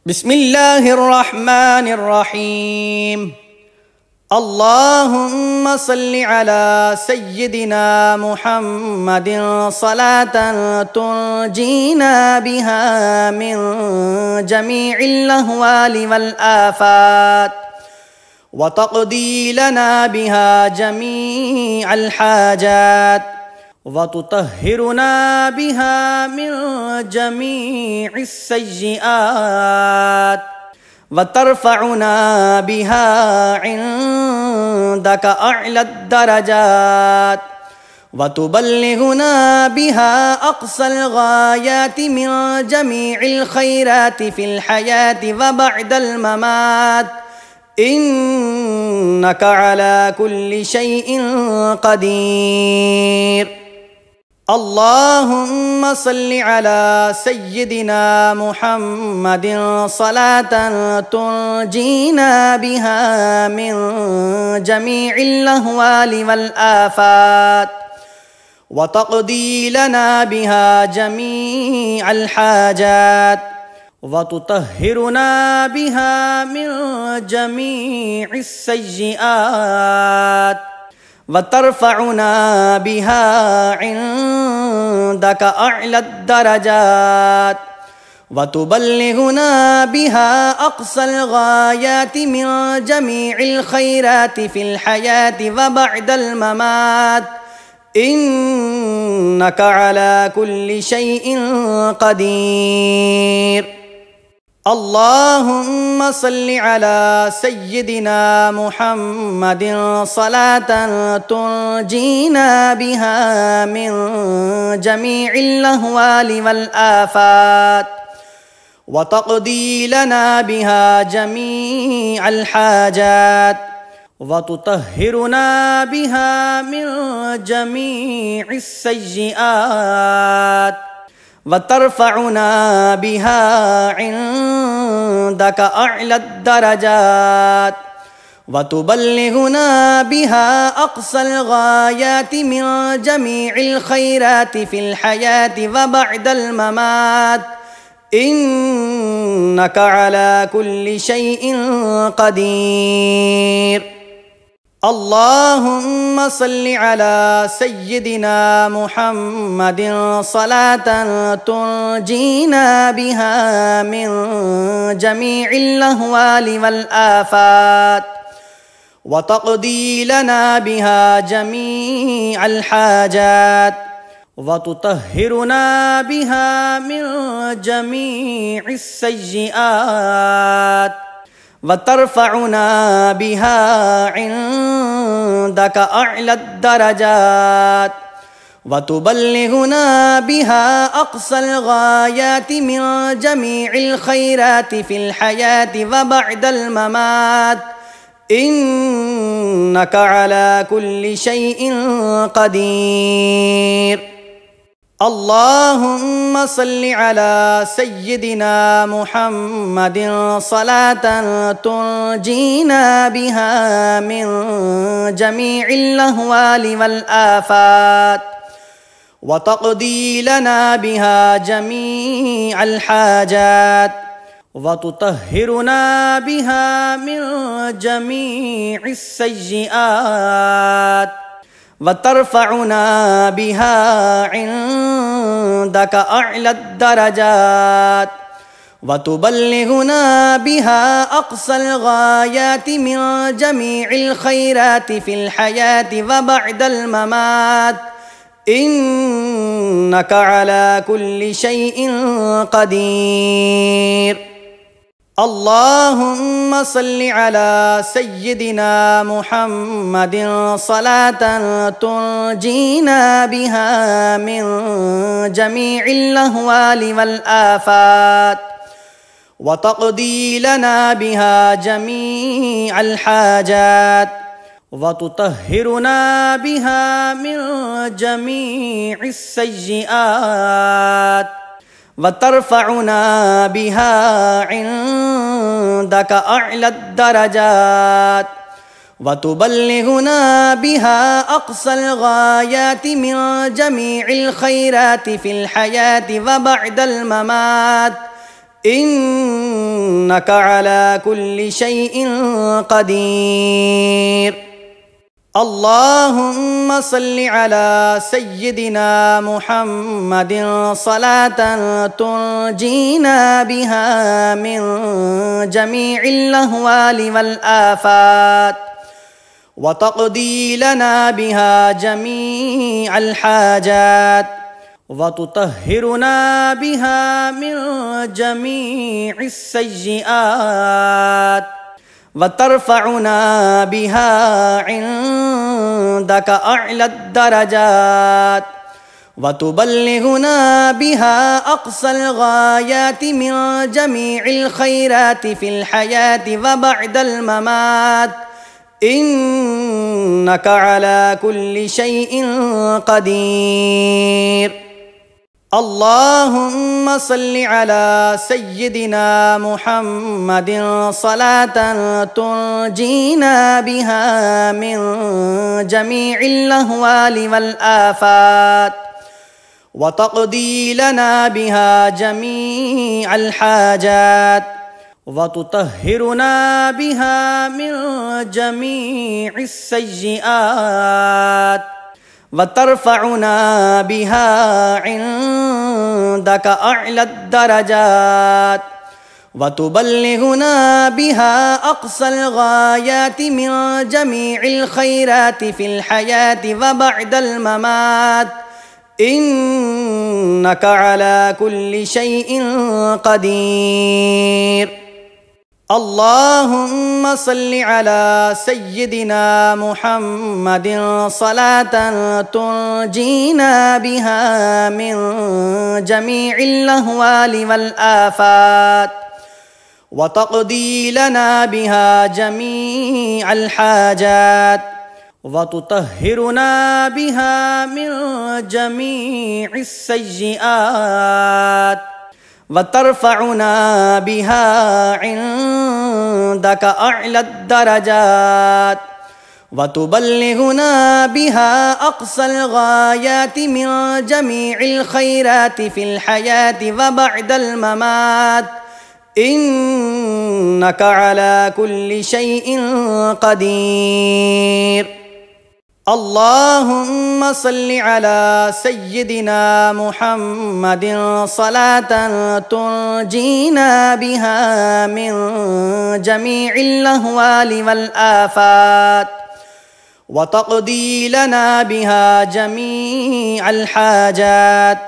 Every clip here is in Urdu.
بسم الله الرحمن الرحيم. اللهم صل على سيدنا محمد صلاة تنجينا بها من جميع الأهوال والآفات وتقضي لنا بها جميع الحاجات وتطهرنا بها من جميع السيئات وترفعنا بها عندك أعلى الدرجات وتبلغنا بها أقصى الغايات من جميع الخيرات في الحياة وبعد الممات، إنك على كل شيء قدير. اللهم صل على سيدنا محمد صلاة تنجينا بها من جميع الأهوال والآفات وتقضي لنا بها جميع الحاجات وتطهرنا بها من جميع السيئات وترفعنا بها عندك أعلى الدرجات وتبلغنا بها أقصى الغايات من جميع الخيرات في الحياة وبعد الممات، إنك على كل شيء قدير. اللهم صل على سيدنا محمد صلاة تنجينا بها من جميع الأهوال والآفات وتقضي لنا بها جميع الحاجات وتطهرنا بها من جميع السيئات وترفعنا بها عندك أعلى الدرجات وتبلغنا بها أقصى الغايات من جميع الخيرات في الحياة وبعد الممات، إنك على كل شيء قدير. اللهم صل على سيدنا محمد صلاة تنجينا بها من جميع الأهوال والآفات وتقضي لنا بها جميع الحاجات وتطهرنا بها من جميع السيئات وترفعنا بها عندك أعلى الدرجات وتبلغنا بها أقصى الغايات من جميع الخيرات في الحياة وبعد الممات، إنك على كل شيء قدير. اللهم صل على سيدنا محمد صلاة تنجينا بها من جميع الأهوال والآفات وتقضي لنا بها جميع الحاجات وتطهرنا بها من جميع السيئات وترفعنا بها عندك أعلى الدرجات وتبلغنا بها أقصى الغايات من جميع الخيرات في الحياة وبعد الممات، إنك على كل شيء قدير. اللهم صل على سيدنا محمد صلاة تنجينا بها من جميع الأهوال والآفات وتقضي لنا بها جميع الحاجات وتطهرنا بها من جميع السيئات وترفعنا بها عندك أعلى الدرجات وتبلغنا بها أقصى الغايات من جميع الخيرات في الحياة وبعد الممات، إن إنك على كل شيء قدير. اللهم صل على سيدنا محمد صلاة تنجينا بها من جميع الأهوال والآفات، وتقضي لنا بها جميع الحاجات، وتطهرنا بها من جميع السيئات، وترفعنا بها عندك أعلى الدرجات، وتبلغنا بها أقصى الغايات من جميع الخيرات في الحياة وبعد الممات، إنك على كل شيء قدير. اللهم صل على سيدنا محمد صلاة تنجينا بها من جميع الأهوال والآفات، وتقضي لنا بها جميع الحاجات، وتطهرنا بها من جميع السيئات، وترفعنا بها عندك أعلى الدرجات، وتبلغنا بها أقصى الغايات من جميع الخيرات في الحياة وبعد الممات، إنك على كل شيء قدير. اللهم صل على سيدنا محمد صلاة تنجينا بها من جميع الأهوال والآفات، وتقضي لنا بها جميع الحاجات، وتطهرنا بها من جميع السيئات، وترفعنا بها عندك أعلى الدرجات، وتبلغنا بها أقصى الغايات من جميع الخيرات في الحياة وبعد الممات، إنك على كل شيء قدير. اللهم صل على سيدنا محمد صلاة تنجينا بها من جميع الأهوال والآفات، وتقضي لنا بها جميع الحاجات،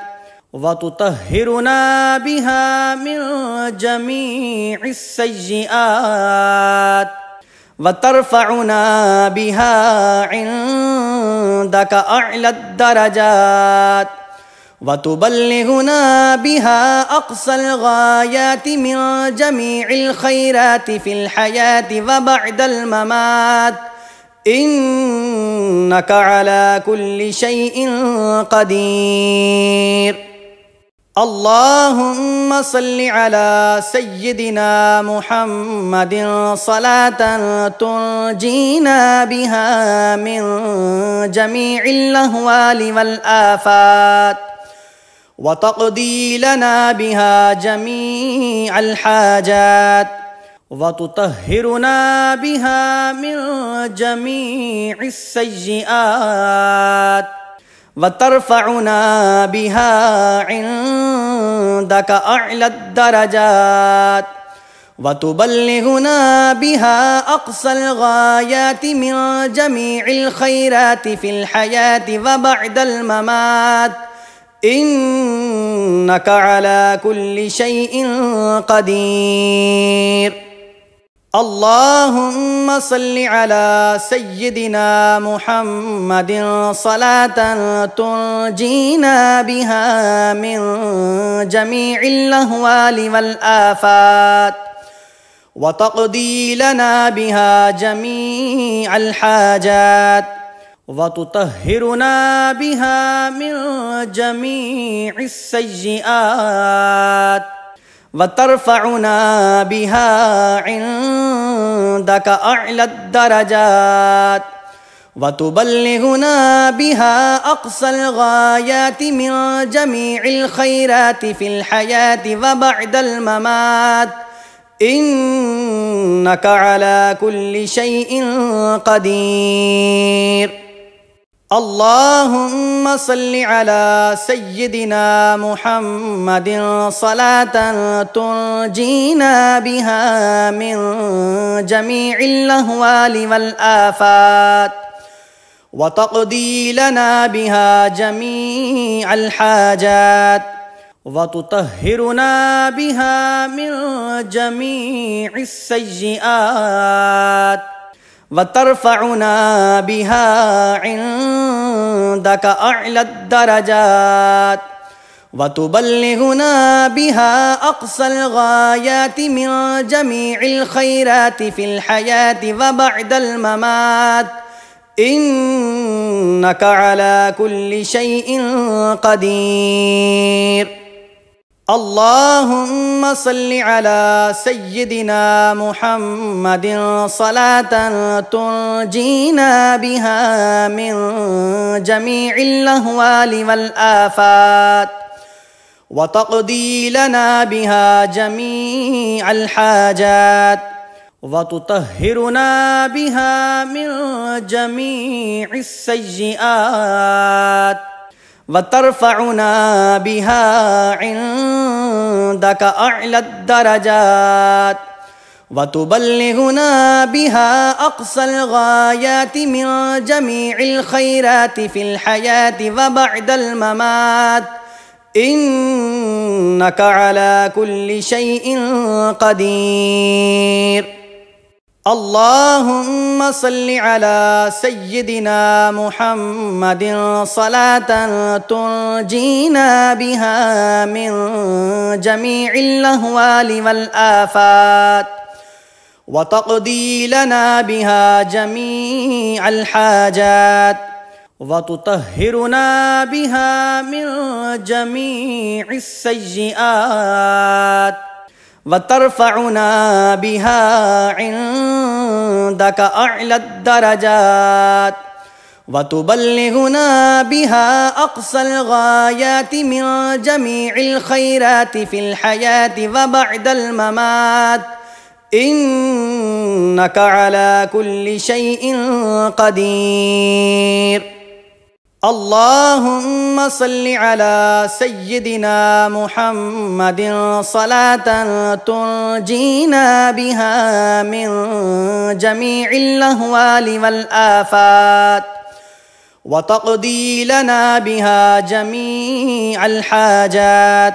وتطهرنا بها من جميع السيئات، وترفعنا بها عندك أعلى الدرجات، وتبلغنا بها أقصى الغايات من جميع الخيرات في الحياة وبعد الممات، إنك على كل شيء قدير. اللهم صل على سيدنا محمد صلاة تنجينا بها من جميع الأهوال والآفات، وتقضي لنا بها جميع الحاجات، وتطهرنا بها من جميع السيئات، وترفعنا بها عندك أعلى الدرجات، وتبلغنا بها أقصى الغايات من جميع الخيرات في الحياة وبعد الممات، إنك على كل شيء قدير. اللهم صل على سيدنا محمد صلاة تنجينا بها من جميع الأهوال والآفات، وتقضي لنا بها جميع الحاجات، وتطهرنا بها من جميع السيئات، وترفعنا بها عندك أعلى الدرجات، وتبلغنا بها أقصى الغايات من جميع الخيرات في الحياة وبعد الممات، إنك على كل شيء قدير. اللهم صل على سيدنا محمد صلاة تنجينا بها من جميع الأهوال والآفات، وتقضي لنا بها جميع الحاجات، وتطهرنا بها من جميع السيئات، وترفعنا بها عندك أعلى الدرجات، وتبلغنا بها أقصى الغايات من جميع الخيرات في الحياة وبعد الممات، إنك على كل شيء قدير. اللهم صل على سيدنا محمد صلاة تنجينا بها من جميع الأهوال والآفات، وتقضي لنا بها جميع الحاجات، وتطهرنا بها من جميع السيئات، وترفعنا بها عندك أعلى الدرجات، وتبلغنا بها أقصى الغايات من جميع الخيرات في الحياة وبعد الممات، إنك على كل شيء قدير. اللهم صل على سيدنا محمد صلاة تنجينا بها من جميع الأهوال والآفات، وتقضي لنا بها جميع الحاجات، وتطهرنا بها من جميع السيئات، وترفعنا بها عندك أعلى الدرجات، وتبلغنا بها أقصى الغايات من جميع الخيرات في الحياة وبعد الممات، إنك على كل شيء قدير. اللهم صل على سيدنا محمد صلاة تنجينا بها من جميع الأهوال والآفات، وتقضي لنا بها جميع الحاجات،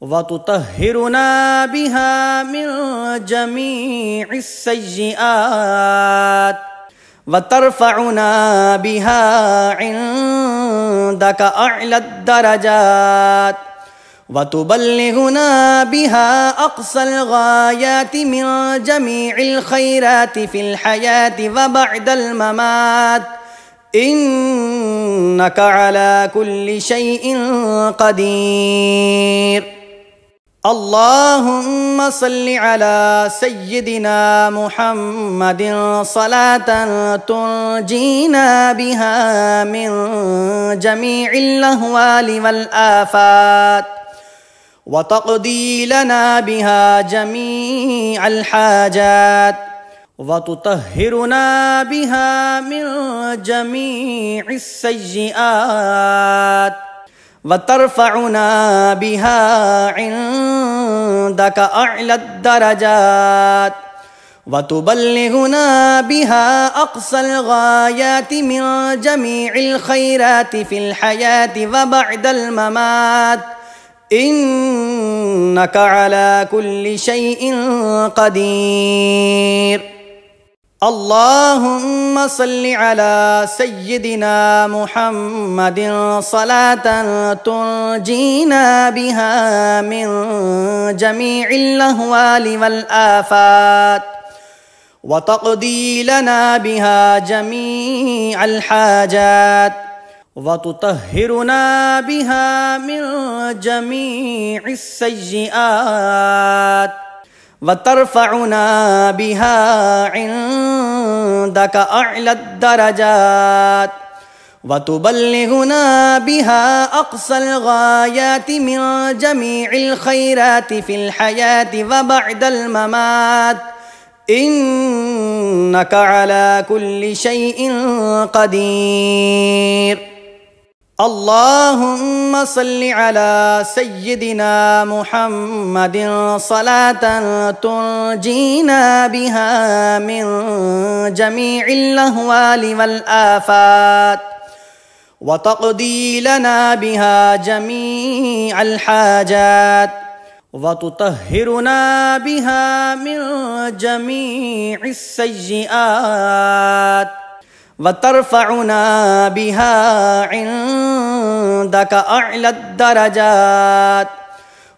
وتطهرنا بها من جميع السيئات، وترفعنا بها عندك أعلى الدرجات، وتبلغنا بها أقصى الغايات من جميع الخيرات في الحياة وبعد الممات، إنك على كل شيء قدير. اللهم صل على سيدنا محمد صلاة تنجينا بها من جميع الأهوال والآفات، وتقضي لنا بها جميع الحاجات، وتطهرنا بها من جميع السيئات، وترفعنا بها عندك أعلى الدرجات، وتبلغنا بها أقصى الغايات من جميع الخيرات في الحياة وبعد الممات، إنك على كل شيء قدير. اللهم صل على سيدنا محمد صلاة تنجينا بها من جميع الأهوال والآفات، وتقضي لنا بها جميع الحاجات، وتطهرنا بها من جميع السيئات، وترفعنا بها عندك أعلى الدرجات، وتبلغنا بها أقصى الغايات من جميع الخيرات في الحياة وبعد الممات، إنك على كل شيء قدير. اللهم صل على سيدنا محمد صلاة تنجينا بها من جميع الأهوال والآفات، وتقضي لنا بها جميع الحاجات، وتطهرنا بها من جميع السيئات، وترفعنا بها عندك أعلى الدرجات،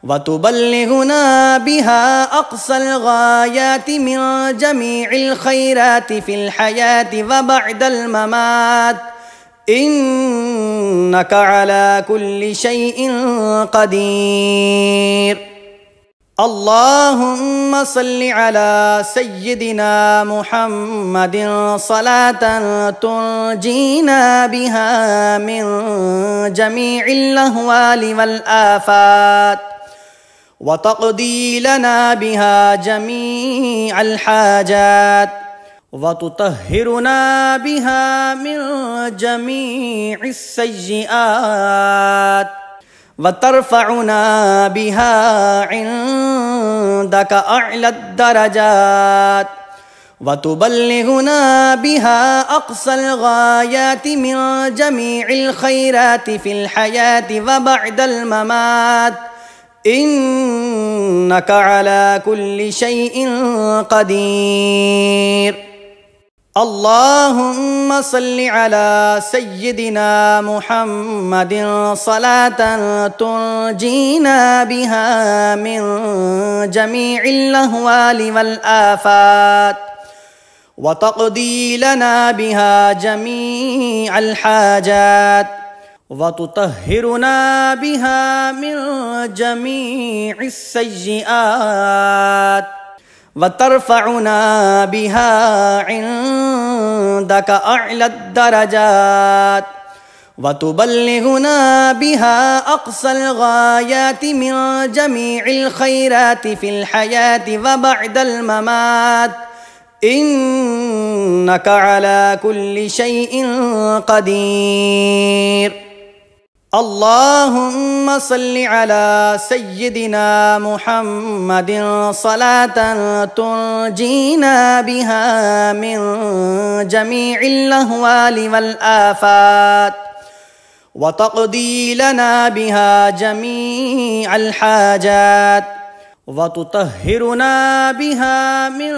وتبلغنا بها أقصى الغايات من جميع الخيرات في الحياة وبعد الممات، إنك على كل شيء قدير. اللهم صل على سيدنا محمد صلاة تنجينا بها من جميع الأهوال والآفات، وتقضي لنا بها جميع الحاجات، وتطهرنا بها من جميع السيئات، وترفعنا بها عندك أعلى الدرجات، وتبلغنا بها أقصى الغايات من جميع الخيرات في الحياة وبعد الممات، إنك على كل شيء قدير. اللهم صل على سيدنا محمد صلاة تنجينا بها من جميع الأهوال والآفات، وتقضي لنا بها جميع الحاجات، وتطهرنا بها من جميع السيئات، وترفعنا بها عندك أعلى الدرجات، وتبلغنا بها أقصى الغايات من جميع الخيرات في الحياة وبعد الممات، إنك على كل شيء قدير. اللهم صل على سيدنا محمد صلاة تنجينا بها من جميع الأهوال والآفات، وتقضي لنا بها جميع الحاجات، وتطهرنا بها من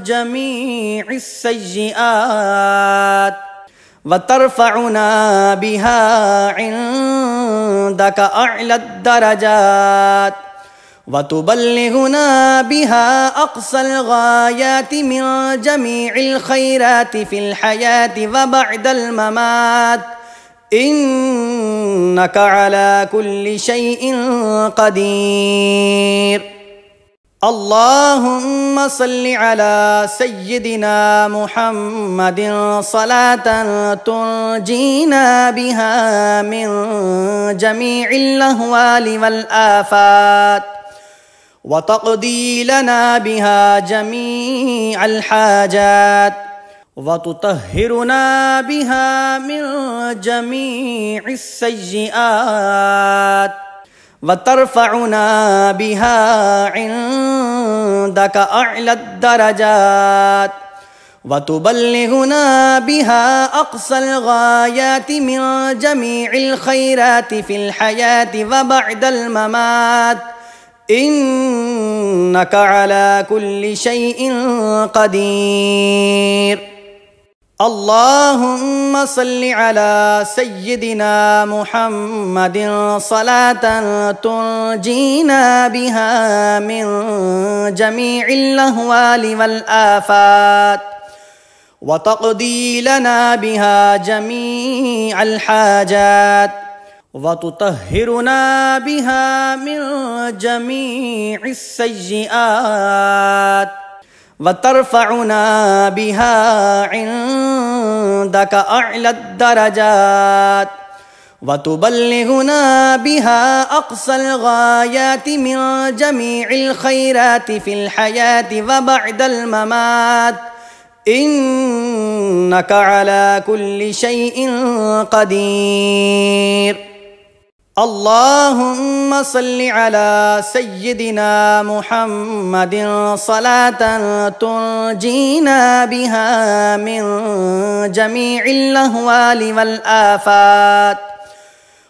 جميع السيئات، وترفعنا بها عندك أعلى الدرجات، وتبلغنا بها أقصى الغايات من جميع الخيرات في الحياة وبعد الممات، إنك على كل شيء قدير. اللهم صل على سيدنا محمد صلاة تنجينا بها من جميع الأهوال والآفات، وتقضي لنا بها جميع الحاجات، وتطهرنا بها من جميع السيئات، وترفعنا بها عندك أعلى الدرجات، وتبلغنا بها أقصى الغايات من جميع الخيرات في الحياة وبعد الممات، إنك على كل شيء قدير. اللهم صل على سيدنا محمد صلاة تنجينا بها من جميع الأهوال والآفات، وتقضي لنا بها جميع الحاجات، وتطهرنا بها من جميع السيئات، وترفعنا بها عندك أعلى الدرجات وتبلغنا بها أقصى الغايات من جميع الخيرات في الحياة وبعد الممات إنك على كل شيء قدير. اللهم صل على سيدنا محمد صلاة تنجينا بها من جميع الأهوال والآفات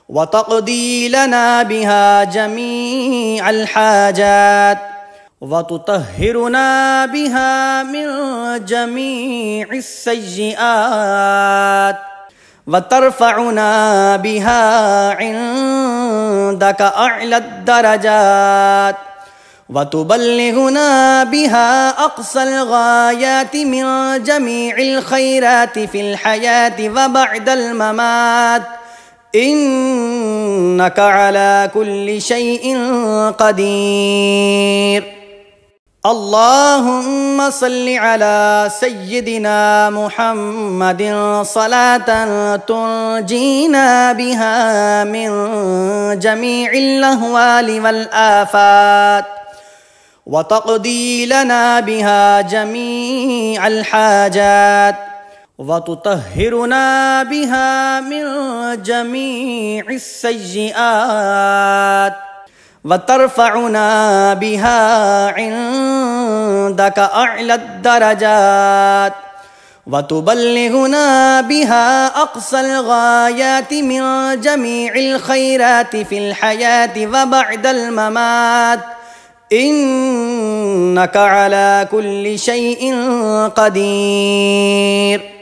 وتقضي لنا بها جميع الحاجات وتطهرنا بها من جميع السيئات وترفعنا بها عندك أعلى الدرجات وتبلغنا بها أقصى الغايات من جميع الخيرات في الحياة وبعد الممات إنك على كل شيء قدير. اللهم صل على سيدنا محمد صلاة تنجينا بها من جميع الأهوال والآفات وتقضي لنا بها جميع الحاجات وتطهرنا بها من جميع السيئات وترفعنا بها عندك أعلى الدرجات وتبلغنا بها أقصى الغايات من جميع الخيرات في الحياة وبعد الممات إنك على كل شيء قدير.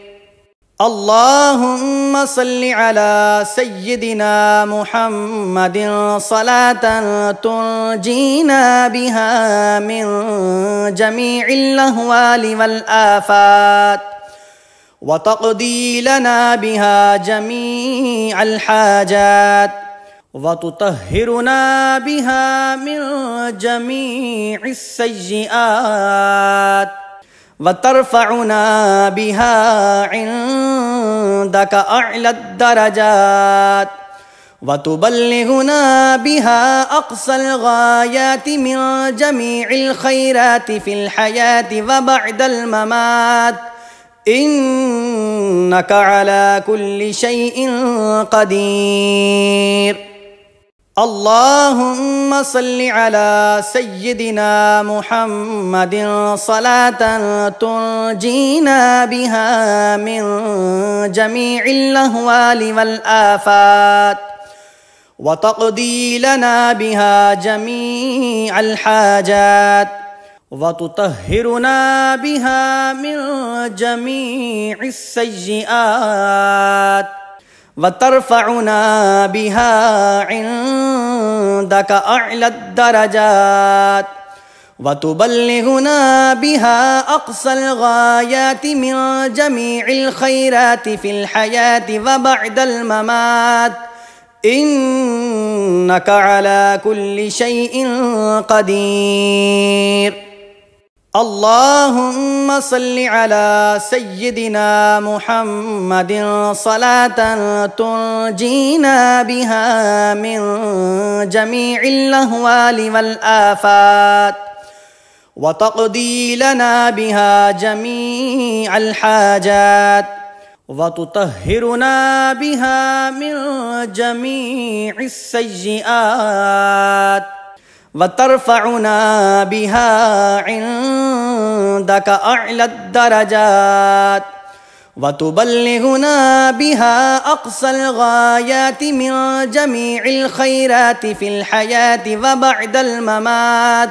اللهم صل على سيدنا محمد صلاة تنجينا بها من جميع الأهوال والآفات وتقضي لنا بها جميع الحاجات وتطهرنا بها من جميع السيئات وترفعنا بها عندك أعلى الدرجات وتبلغنا بها أقصى الغايات من جميع الخيرات في الحياة وبعد الممات إنك على كل شيء قدير. اللهم صل على سيدنا محمد صلاة تنجينا بها من جميع الأهوال والآفات وتقضي لنا بها جميع الحاجات وتطهرنا بها من جميع السيئات وترفعنا بها عندك أعلى الدرجات وتبلغنا بها أقصى الغايات من جميع الخيرات في الحياة وبعد الممات إنك على كل شيء قدير. اللهم صل على سيدنا محمد صلاة تنجينا بها من جميع الأهوال والآفات وتقضي لنا بها جميع الحاجات وتطهرنا بها من جميع السيئات وترفعنا بها عندك أعلى الدرجات وتبلغنا بها أقصى الغايات من جميع الخيرات في الحياة وبعد الممات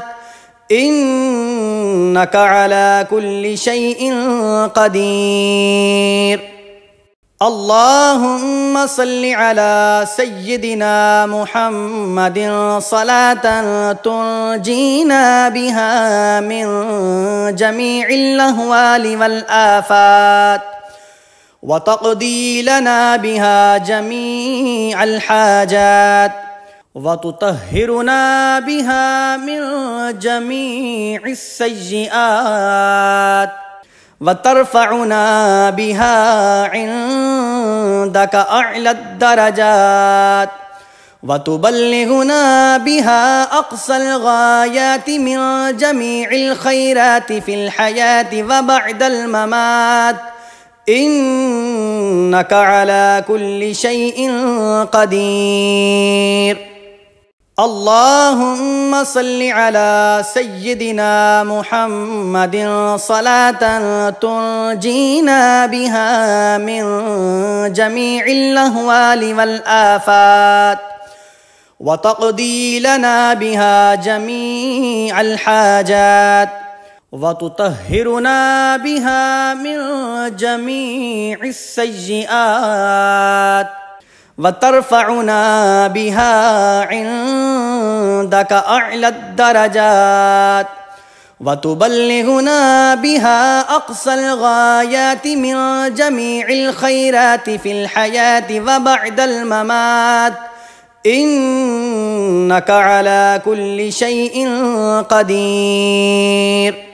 إنك على كل شيء قدير. اللهم صل على سيدنا محمد صلاة تنجينا بها من جميع الأهوال والآفات وتقضي لنا بها جميع الحاجات وتطهرنا بها من جميع السيئات وترفعنا بها عندك أعلى الدرجات وتبلغنا بها أقصى الغايات من جميع الخيرات في الحياة وبعد الممات إنك على كل شيء قدير. اللهم صل على سيدنا محمد صلاة تنجينا بها من جميع الأهوال والآفات وتقضي لنا بها جميع الحاجات وتطهرنا بها من جميع السيئات وترفعنا بها عندك أعلى الدرجات وتبلغنا بها أقصى الغايات من جميع الخيرات في الحياة وبعد الممات إنك على كل شيء قدير.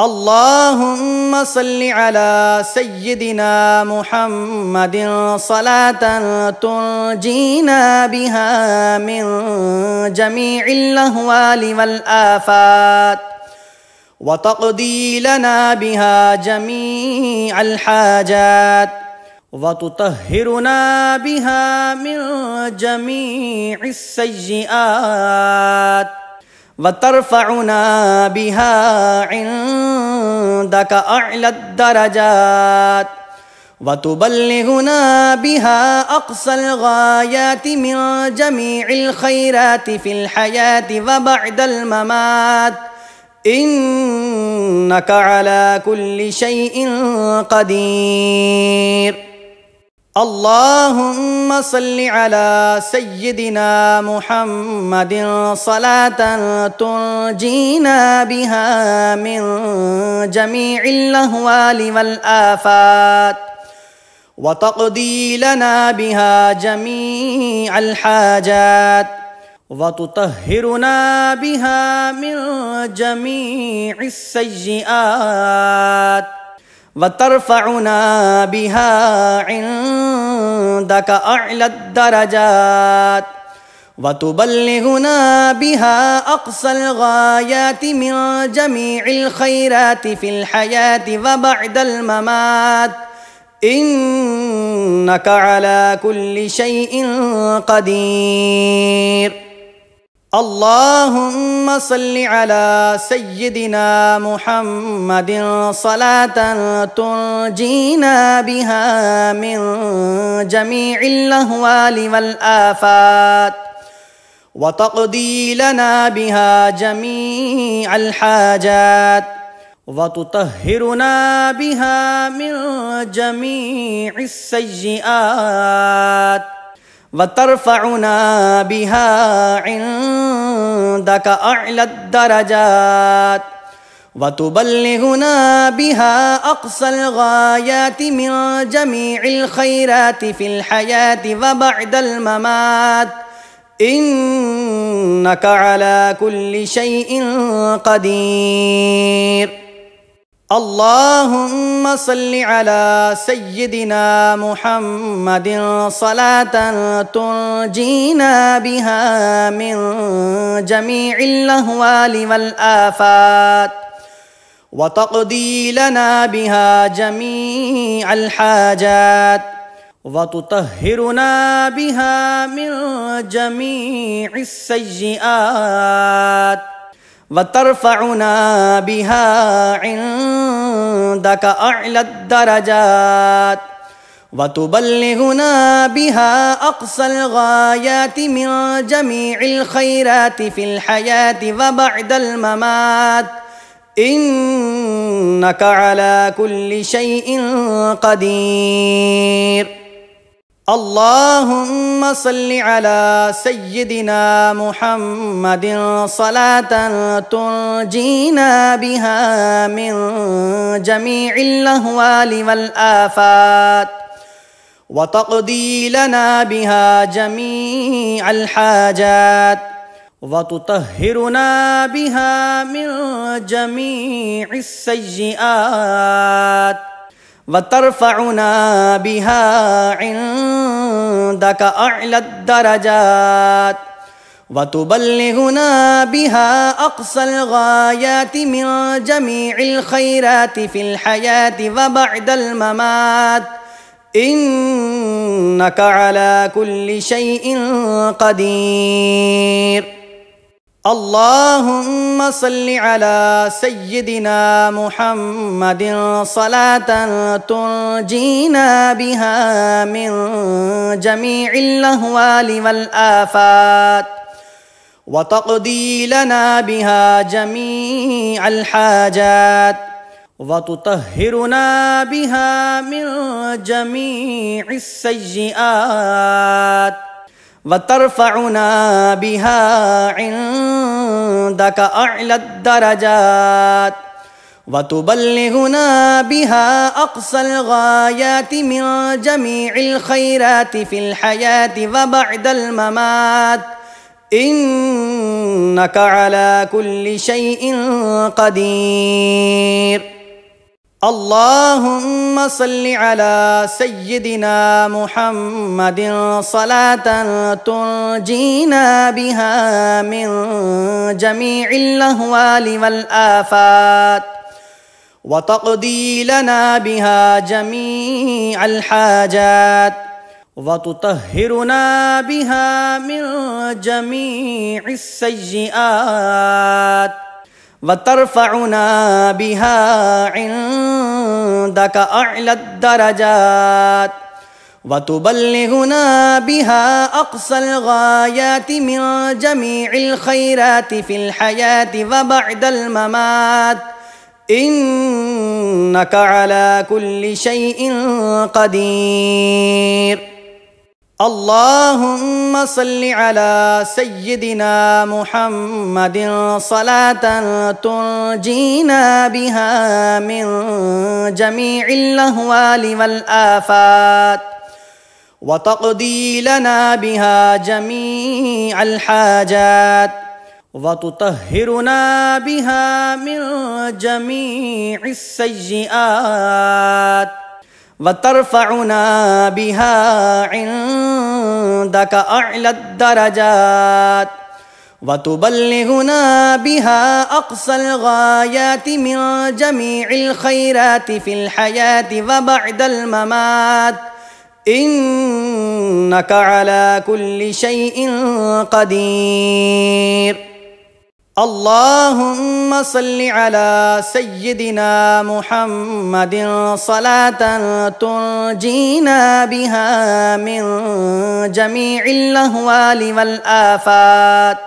اللهم صل على سيدنا محمد صلاة تنجينا بها من جميع الأهوال والآفات وتقضي لنا بها جميع الحاجات وتطهرنا بها من جميع السيئات وترفعنا بها عندك أعلى الدرجات وتبلغنا بها أقصى الغايات من جميع الخيرات في الحياة وبعد الممات إنك على كل شيء قدير. اللهم صل على سيدنا محمد صلاة تنجينا بها من جميع الأهوال والآفات وتقضي لنا بها جميع الحاجات وتطهرنا بها من جميع السيئات وترفعنا بها عندك أعلى الدرجات وتبلغنا بها أقصى الغايات من جميع الخيرات في الحياة وبعد الممات إنك على كل شيء قدير. اللهم صل على سيدنا محمد صلاة تنجينا بها من جميع الأهوال والآفات وتقضي لنا بها جميع الحاجات وتطهرنا بها من جميع السيئات وترفعنا بها عندك أعلى الدرجات وتبلغنا بها أقصى الغايات من جميع الخيرات في الحياة وبعد الممات إنك على كل شيء قدير. اللهم صل على سيدنا محمد صلاة تنجينا بها من جميع الأهوال والآفات وتقضي لنا بها جميع الحاجات وتطهرنا بها من جميع السيئات وترفعنا بها عندك أعلى الدرجات وتبلغنا بها أقصى الغايات من جميع الخيرات في الحياة وبعد الممات إنك على كل شيء قدير. اللهم صل على سيدنا محمد صلاة تنجينا بها من جميع الأهوال والآفات وتقضي لنا بها جميع الحاجات وتطهرنا بها من جميع السيئات وترفعنا بها عندك أعلى الدرجات وتبلغنا بها أقصى الغايات من جميع الخيرات في الحياة وبعد الممات إنك على كل شيء قدير. اللهم صل على سيدنا محمد صلاة تنجينا بها من جميع الأهوال والآفات وتقضي لنا بها جميع الحاجات وتطهرنا بها من جميع السيئات وترفعنا بها عندك أعلى الدرجات وتبلغنا بها أقصى الغايات من جميع الخيرات في الحياة وبعد الممات إنك على كل شيء قدير. اللهم صل على سيدنا محمد صلاة تنجينا بها من جميع الأهوال والآفات وتقضي لنا بها جميع الحاجات وتطهرنا بها من جميع السيئات وترفعنا بها عندك أعلى الدرجات وتبلغنا بها أقصى الغايات من جميع الخيرات في الحياة وبعد الممات إنك على كل شيء قدير. اللهم صل على سيدنا محمد صلاة تنجينا بها من جميع الأهوال والآفات وتقضي لنا بها جميع الحاجات وتطهرنا بها من جميع السيئات وترفعنا بها عندك أعلى الدرجات وتبلغنا بها أقصى الغايات من جميع الخيرات في الحياة وبعد الممات إنك على كل شيء قدير. اللهم صل على سيدنا محمد صلاة تنجينا بها من جميع الأهوال والآفات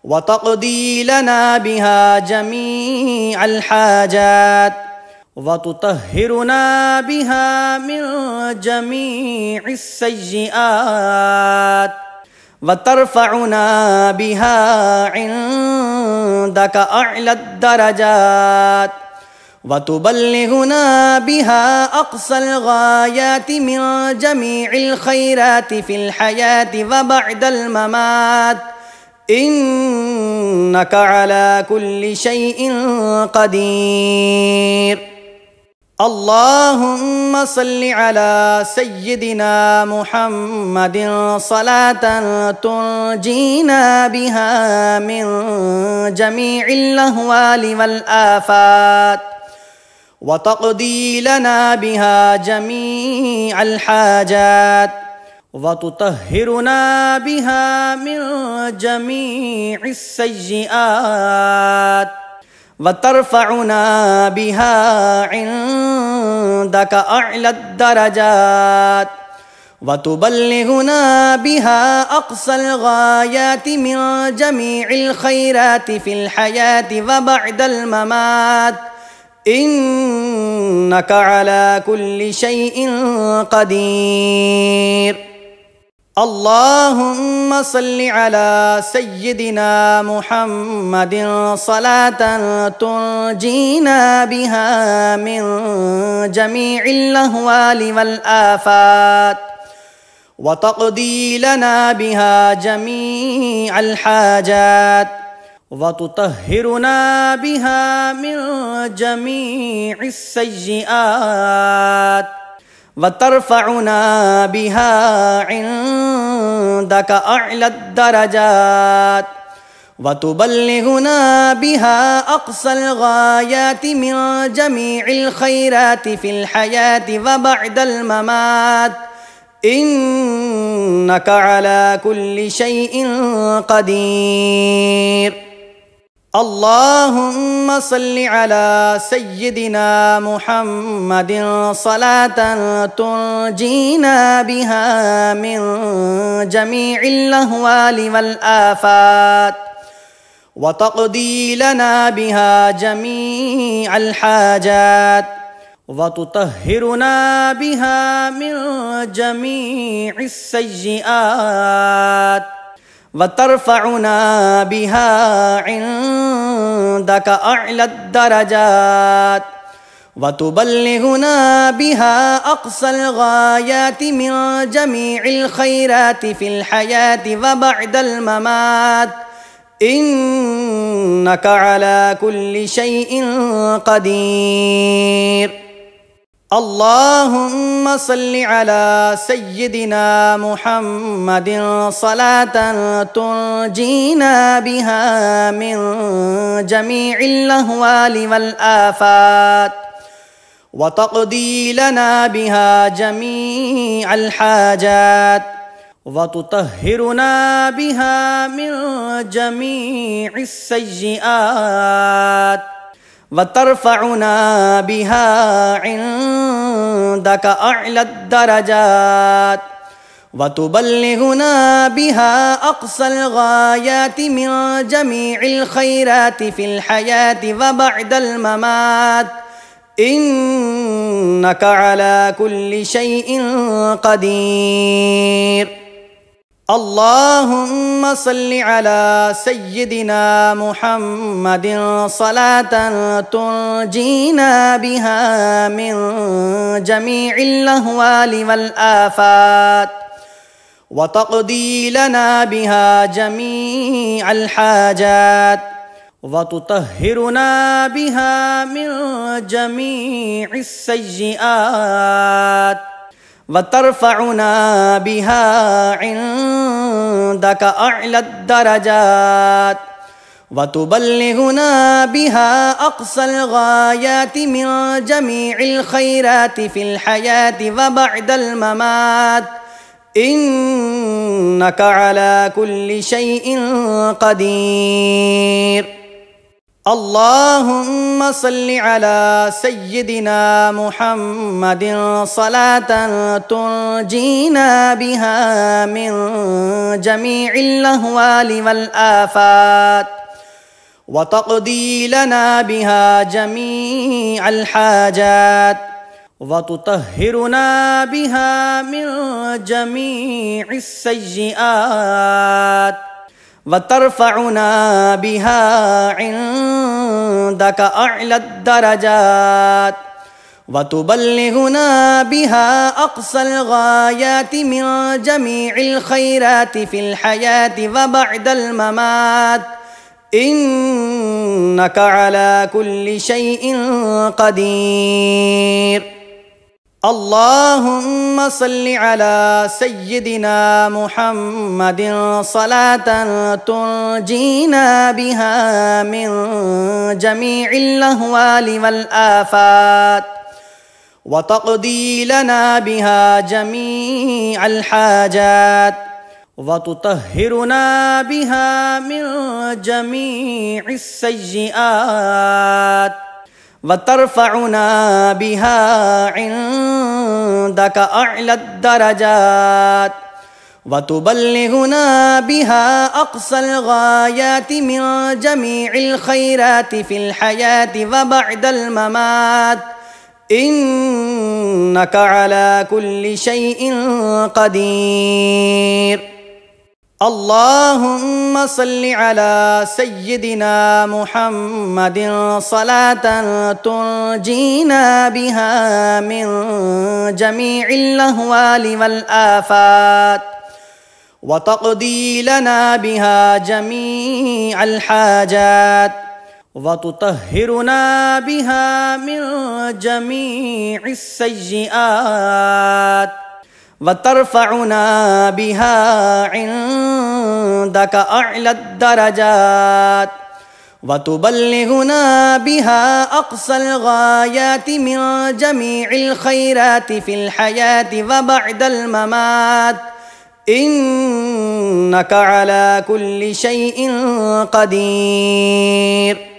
وتقضي لنا بها جميع الحاجات وتطهرنا بها من جميع السيئات وترفعنا بها عندك أعلى الدرجات وتبلغنا بها أقصى الغايات من جميع الخيرات في الحياة وبعد الممات إنك على كل شيء قدير. اللهم صل على سيدنا محمد صلاة تنجينا بها من جميع الأهوال والآفات وتقضي لنا بها جميع الحاجات وتطهرنا بها من جميع السيئات وترفعنا بها عندك أعلى الدرجات وتبلغنا بها أقصى الغايات من جميع الخيرات في الحياة وبعد الممات إنك على كل شيء قدير. اللهم صل على سيدنا محمد صلاة تنجينا بها من جميع الأهوال والآفات وتقضي لنا بها جميع الحاجات وتطهرنا بها من جميع السيئات وترفعنا بها عندك أعلى الدرجات وتبلغنا بها أقصى الغايات من جميع الخيرات في الحياة وبعد الممات إنك على كل شيء قدير. اللهم صل على سيدنا محمد صلاة تنجينا بها من جميع الأهوال والآفات وتقضي لنا بها جميع الحاجات وتطهرنا بها من جميع السيئات وترفعنا بها عندك أعلى الدرجات وتبلغنا بها أقصى الغايات من جميع الخيرات في الحياة وبعد الممات إنك على كل شيء قدير. اللهم صل على سيدنا محمد صلاة تنجينا بها من جميع الأهوال والآفات وتقضي لنا بها جميع الحاجات وتطهرنا بها من جميع السيئات وترفعنا بها عندك أعلى الدرجات وتبلغنا بها أقصى الغايات من جميع الخيرات في الحياة وبعد الممات إنك على كل شيء قدير. اللهم صل على سيدنا محمد صلاة تنجينا بها من جميع الأهوال والآفات وتقضي لنا بها جميع الحاجات وتطهرنا بها من جميع السيئات وترفعنا بها عندك أعلى الدرجات وتبلغنا بها أقصى الغايات من جميع الخيرات في الحياة وبعد الممات إنك على كل شيء قدير. اللهم صل على سيدنا محمد صلاة تنجينا بها من جميع الأهوال والآفات وتقضي لنا بها جميع الحاجات وتطهرنا بها من جميع السيئات وترفعنا بها عندك أعلى الدرجات وتبلغنا بها أقصى الغايات من جميع الخيرات في الحياة وبعد الممات إنك على كل شيء قدير. اللهم صل على سيدنا محمد صلاة تنجينا بها من جميع الأهوال والآفات وتقضي لنا بها جميع الحاجات وتطهرنا بها من جميع السيئات وترفعنا بها عندك أعلى الدرجات وتبلغنا بها أقصى الغايات من جميع الخيرات في الحياة وبعد الممات إنك على كل شيء قدير. اللهم صل على سيدنا محمد صلاة تنجينا بها من جميع الأهوال والآفات، وتقضي لنا بها جميع الحاجات، وتطهرنا بها من جميع السيئات، وترفعنا بها عندك أعلى الدرجات، وتبلغنا بها أقصى الغايات من جميع الخيرات في الحياة وبعد الممات، إنك على كل شيء قدير.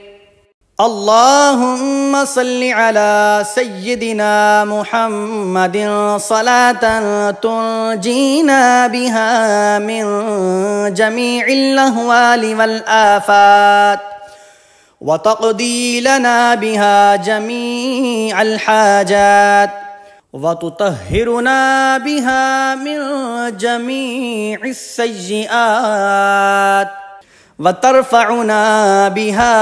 اللهم صل على سيدنا محمد صلاة تنجينا بها من جميع الأهوال والآفات، وتقضي لنا بها جميع الحاجات، وتطهرنا بها من جميع السيئات، وترفعنا بها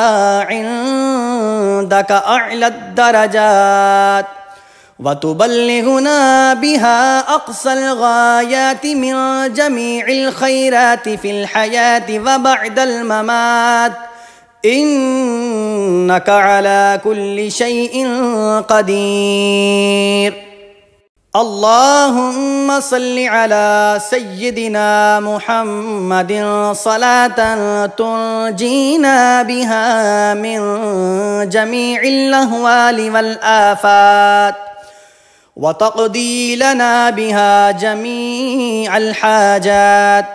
عندك أعلى الدرجات، وتبلغنا بها أقصى الغايات من جميع الخيرات في الحياة وبعد الممات، إنك على كل شيء قدير. اللهم صل على سيدنا محمد صلاة تنجينا بها من جميع الأهوال والآفات، وتقضي لنا بها جميع الحاجات،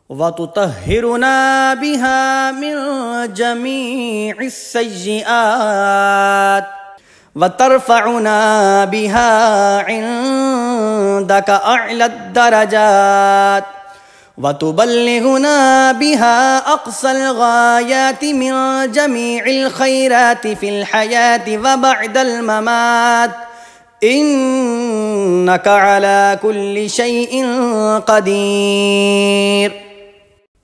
وتطهرنا بها من جميع السيئات، وترفعنا بها عندك أعلى الدرجات، وتبلغنا بها أقصى الغايات من جميع الخيرات في الحياة وبعد الممات، إنك على كل شيء قدير.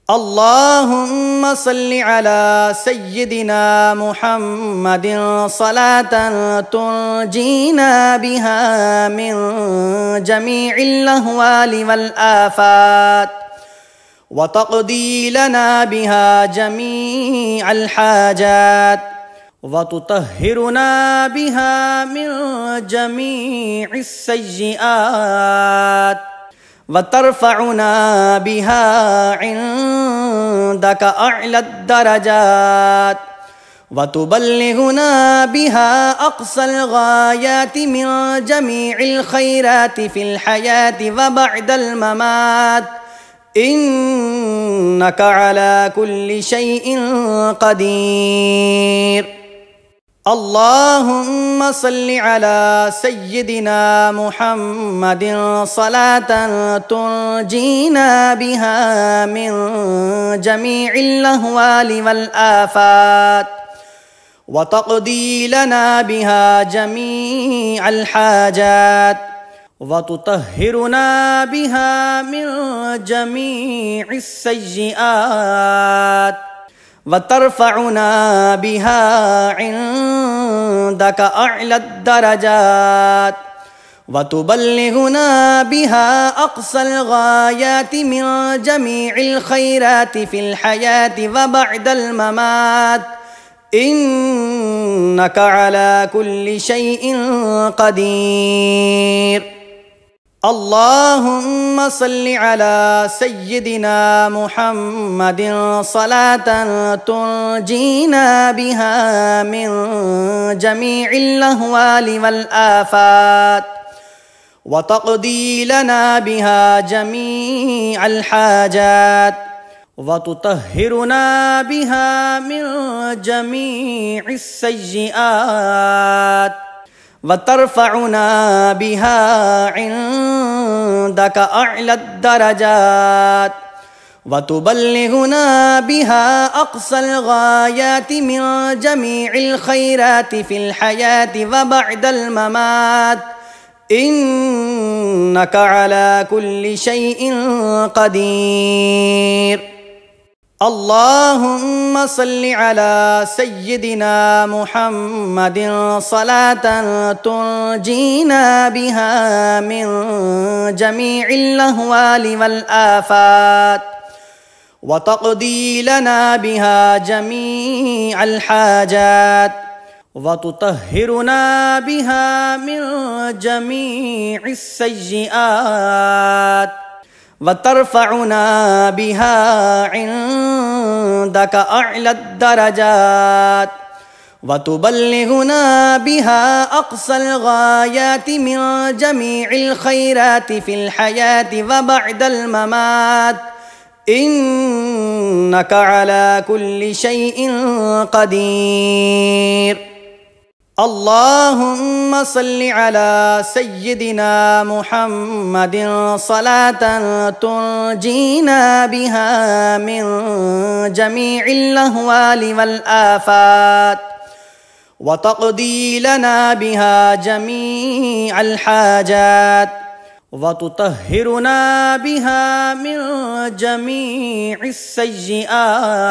اللهم صل على سيدنا محمد صلاة تنجينا بها من جميع الأهوال والآفات، وتقضي لنا بها جميع الحاجات، وتطهرنا بها من جميع السيئات، وترفعنا بها عندك أعلى الدرجات، وتبلغنا بها أقصى الغايات من جميع الخيرات في الحياة وبعد الممات، إنك على كل شيء قدير. اللهم صل على سيدنا محمد صلاة تنجينا بها من جميع الأهوال والآفات، وتقضي لنا بها جميع الحاجات، وتطهرنا بها من جميع السيئات، وترفعنا بها عندك أعلى الدرجات، وتبلغنا بها أقصى الغايات من جميع الخيرات في الحياة وبعد الممات، إنك على كل شيء قدير. اللهم صل على سيدنا محمد صلاة تنجينا بها من جميع الأهوال والآفات، وتقضي لنا بها جميع الحاجات، وتطهرنا بها من جميع السيئات، وترفعنا بها عندك أعلى الدرجات، وتبلغنا بها أقصى الغايات من جميع الخيرات في الحياة وبعد الممات، إنك على كل شيء قدير. اللهم صل على سيدنا محمد صلاة تنجينا بها من جميع الأهوال والآفات، وتقضي لنا بها جميع الحاجات، وتطهرنا بها من جميع السيئات، وترفعنا بها عندك أعلى الدرجات، وتبلغنا بها أقصى الغايات من جميع الخيرات في الحياة وبعد الممات، إنك على كل شيء قدير. اللهم صل على سيدنا محمد صلاة تنجينا بها من جميع الأهوال والآفات، وتقضي لنا بها جميع الحاجات، وتطهرنا بها من جميع السيئات،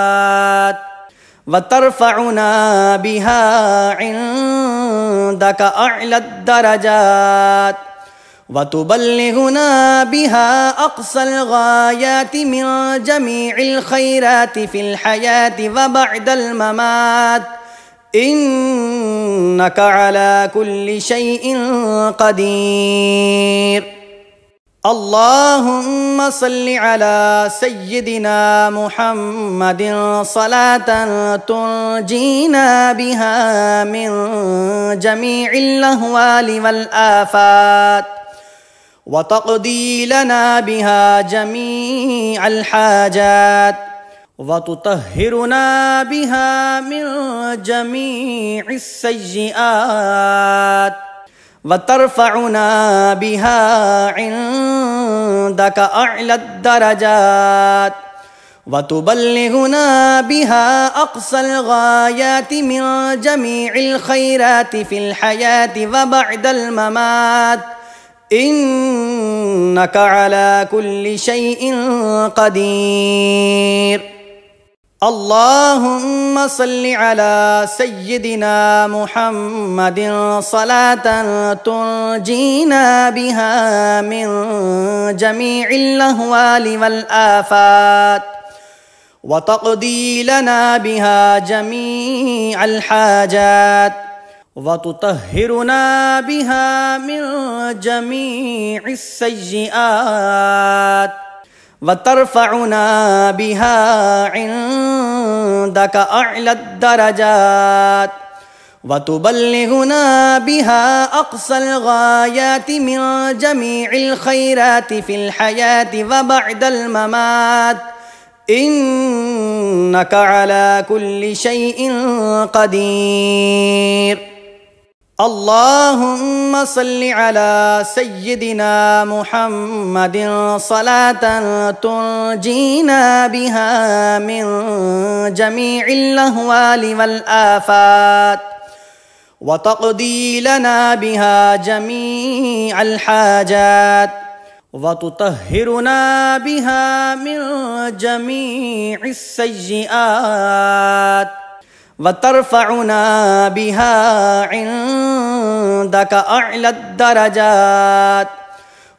وترفعنا بها عندك أعلى الدرجات، وتبلغنا بها أقصى الغايات من جميع الخيرات في الحياة وبعد الممات، إنك على كل شيء قدير. اللهم صل على سيدنا محمد صلاة تنجينا بها من جميع الأهوال والآفات، وتقضي لنا بها جميع الحاجات، وتطهرنا بها من جميع السيئات، وترفعنا بها عندك أعلى الدرجات، وتبلغنا بها أقصى الغايات من جميع الخيرات في الحياة وبعد الممات، إنك على كل شيء قدير. اللهم صل على سيدنا محمد صلاة تنجينا بها من جميع الأهوال والآفات، وتقضي لنا بها جميع الحاجات، وتطهرنا بها من جميع السيئات، وترفعنا بها عندك أعلى الدرجات، وتبلغنا بها أقصى الغايات من جميع الخيرات في الحياة وبعد الممات، إنك على كل شيء قدير. اللهم صل على سيدنا محمد صلاة تنجينا بها من جميع الأهوال والآفات، وتقضي لنا بها جميع الحاجات، وتطهرنا بها من جميع السيئات، وترفعنا بها عندك أعلى الدرجات، وتبلغنا بها أقصى الغايات من جميع الخيرات في الحياة وبعد الممات، إنك على كل شيء قدير. اللهم صل على سيدنا محمد صلاة تنجينا بها من جميع الأهوال والآفات، وتقضي لنا بها جميع الحاجات، وتطهرنا بها من جميع السيئات، وترفعنا بها عندك أعلى الدرجات،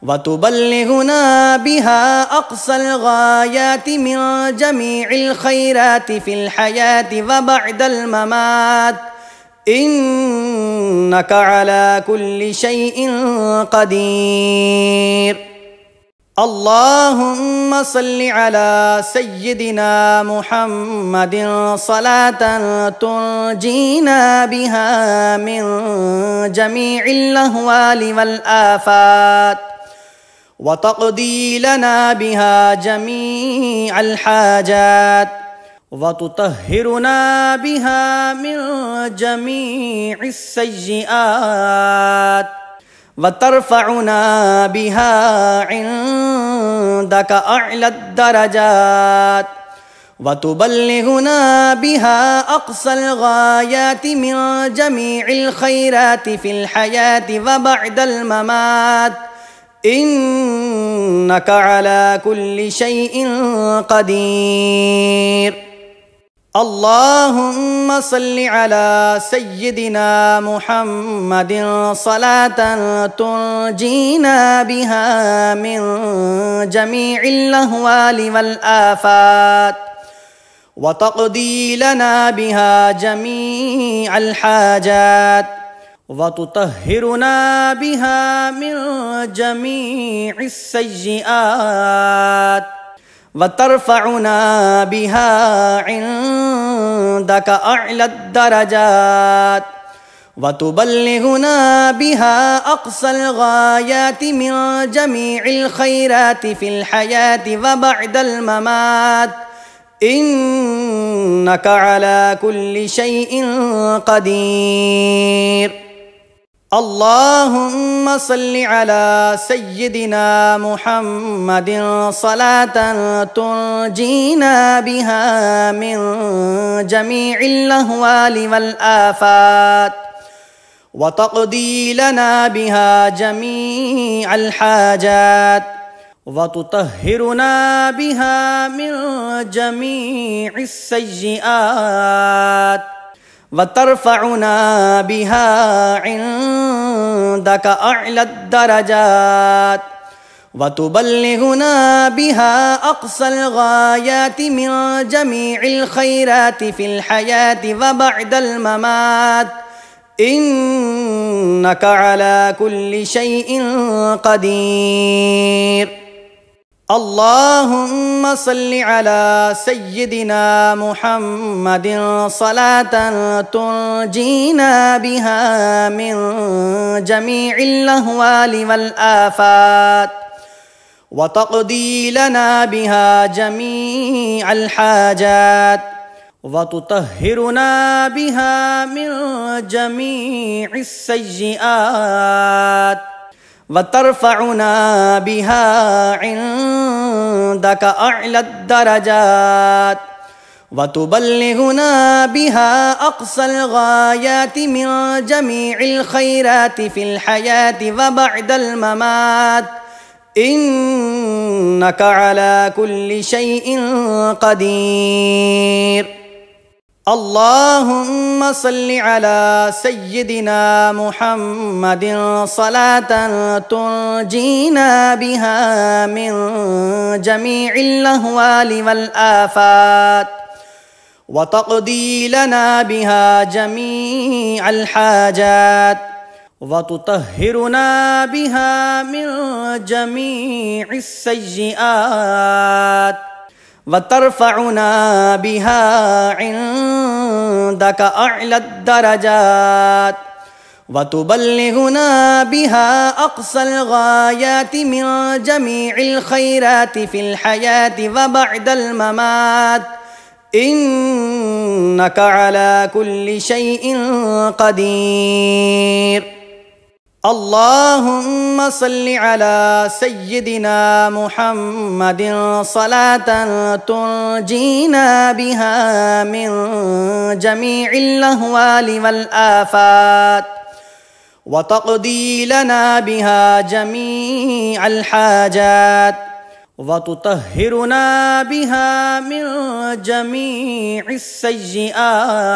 وتبلغنا بها أقصى الغايات من جميع الخيرات في الحياة وبعد الممات، إنك على كل شيء قدير. اللهم صل على سيدنا محمد صلاة تنجينا بها من جميع الأهوال والآفات، وتقضي لنا بها جميع الحاجات، وتطهرنا بها من جميع السيئات، وترفعنا بها عندك أعلى الدرجات وتبلغنا بها أقصى الغايات من جميع الخيرات في الحياة وبعد الممات إنك على كل شيء قدير. اللهم صل على سيدنا محمد صلاة تنجينا بها من جميع الأهوال والآفات وتقضي لنا بها جميع الحاجات وتطهرنا بها من جميع السيئات وترفعنا بها عندك أعلى الدرجات وتبلغنا بها أقصى الغايات من جميع الخيرات في الحياة وبعد الممات إنك على كل شيء قدير. اللهم صل على سيدنا محمد صلاة تنجينا بها من جميع الأهوال والآفات وتقضي لنا بها جميع الحاجات وتطهرنا بها من جميع السيئات وترفعنا بها عندك أعلى الدرجات وتبلغنا بها أقصى الغايات من جميع الخيرات في الحياة وبعد الممات إنك على كل شيء قدير. اللهم صل على سيدنا محمد صلاة تنجينا بها من جميع الأهوال والآفات وتقضي لنا بها جميع الحاجات وتطهرنا بها من جميع السيئات وترفعنا بها عندك أعلى الدرجات وتبلغنا بها أقصى الغايات من جميع الخيرات في الحياة وبعد الممات إنك على كل شيء قدير. اللهم صل على سيدنا محمد صلاة تنجينا بها من جميع الأهوال والآفات وتقضي لنا بها جميع الحاجات وتطهرنا بها من جميع السيئات وترفعنا بها عندك أعلى الدرجات وتبلغنا بها أقصى الغايات من جميع الخيرات في الحياة وبعد الممات إنك على كل شيء قدير. اللهم صل على سيدنا محمد صلاة تنجينا بها من جميع الأهوال والآفات وتقضي لنا بها جميع الحاجات وتطهرنا بها من جميع السيئات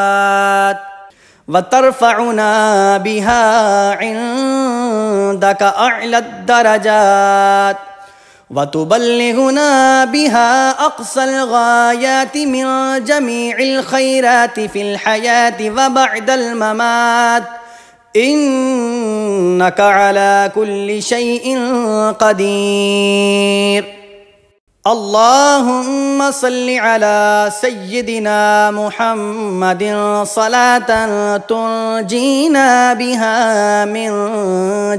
وترفعنا بها عندك أعلى الدرجات وتبلغنا بها أقصى الغايات من جميع الخيرات في الحياة وبعد الممات إنك على كل شيء قدير. اللهم صل على سيدنا محمد صلاة تنجينا بها من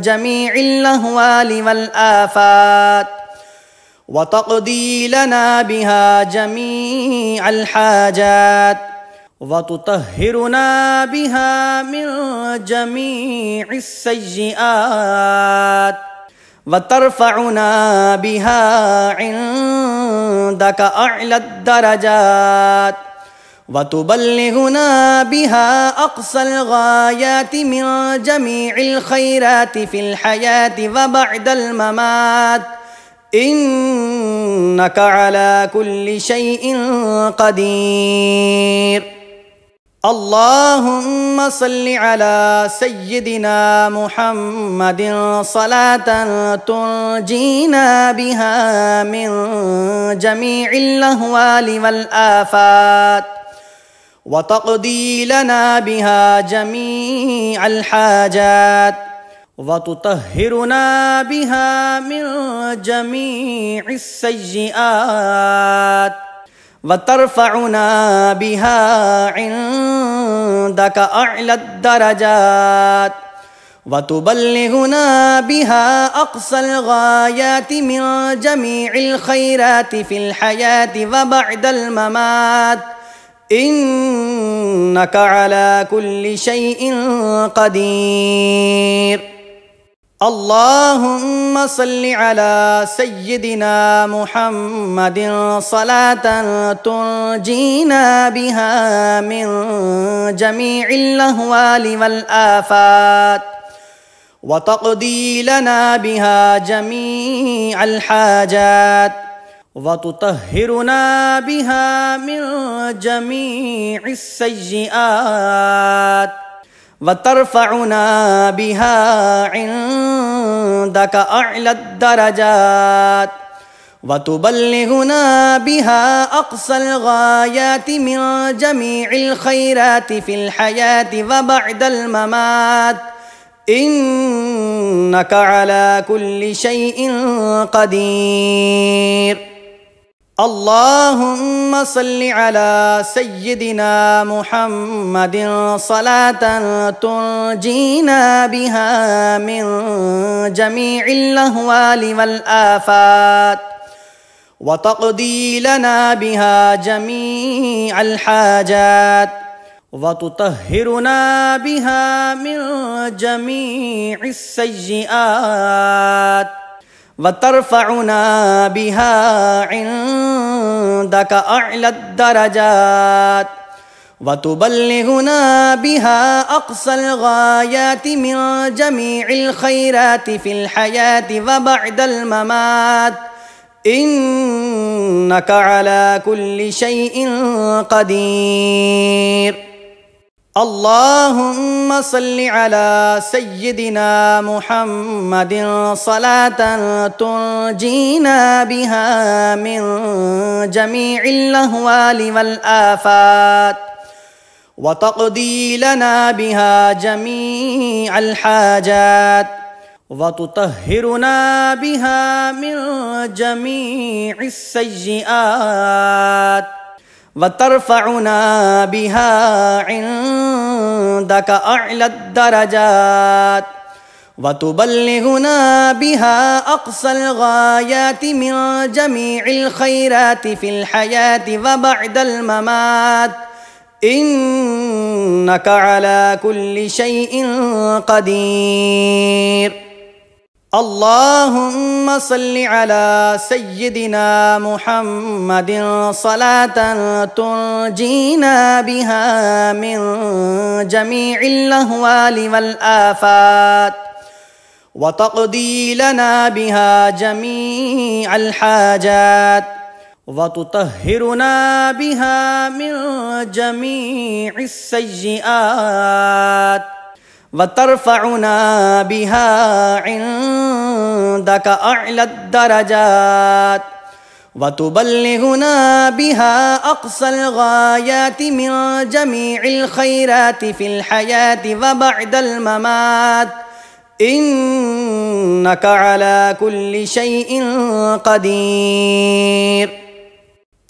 جميع الأهوال والآفات وتقضي لنا بها جميع الحاجات وتطهرنا بها من جميع السيئات وترفعنا بها عندك أعلى الدرجات وتبلغنا بها أقصى الغايات من جميع الخيرات في الحياة وبعد الممات إنك على كل شيء قدير. اللهم صل على سيدنا محمد صلاة تنجينا بها من جميع الأهوال والآفات وتقضي لنا بها جميع الحاجات وتطهرنا بها من جميع السيئات وترفعنا بها عندك أعلى الدرجات وتبلغنا بها أقصى الغايات من جميع الخيرات في الحياة وبعد الممات إنك على كل شيء قدير. اللهم صل على سيدنا محمد صلاة تنجينا بها من جميع الأهوال والآفات وتقضي لنا بها جميع الحاجات وتطهرنا بها من جميع السيئات وترفعنا بها عندك أعلى الدرجات وتبلغنا بها أقصى الغايات من جميع الخيرات في الحياة وبعد الممات إنك على كل شيء قدير. اللهم صل على سيدنا محمد صلاة تنجينا بها من جميع الأهوال والآفات وتقضي لنا بها جميع الحاجات وتطهرنا بها من جميع السيئات وترفعنا بها عندك أعلى الدرجات وتبلغنا بها أقصى الغايات من جميع الخيرات في الحياة وبعد الممات إنك على كل شيء قدير. اللهم صل على سيدنا محمد صلاة تنجينا بها من جميع الأهوال والآفات وتقضي لنا بها جميع الحاجات وتطهرنا بها من جميع السيئات وترفعنا بها عندك أعلى الدرجات وتبلغنا بها أقصى الغايات من جميع الخيرات في الحياة وبعد الممات إنك على كل شيء قدير. اللهم صل على سيدنا محمد صلاة تنجينا بها من جميع الأهوال والآفات وتقضي لنا بها جميع الحاجات وتطهرنا بها من جميع السيئات وترفعنا بها عندك أعلى الدرجات وتبلغنا بها أقصى الغايات من جميع الخيرات في الحياة وبعد الممات إنك على كل شيء قدير.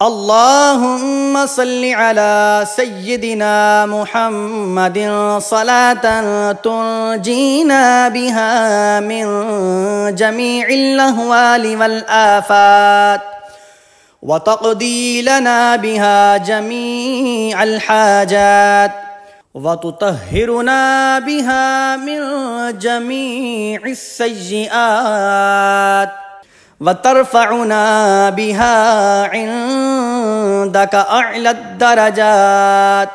اللهم صل على سيدنا محمد صلاة تنجينا بها من جميع الأهوال والآفات وتقضي لنا بها جميع الحاجات وتطهرنا بها من جميع السيئات وترفعنا بها عندك أعلى الدرجات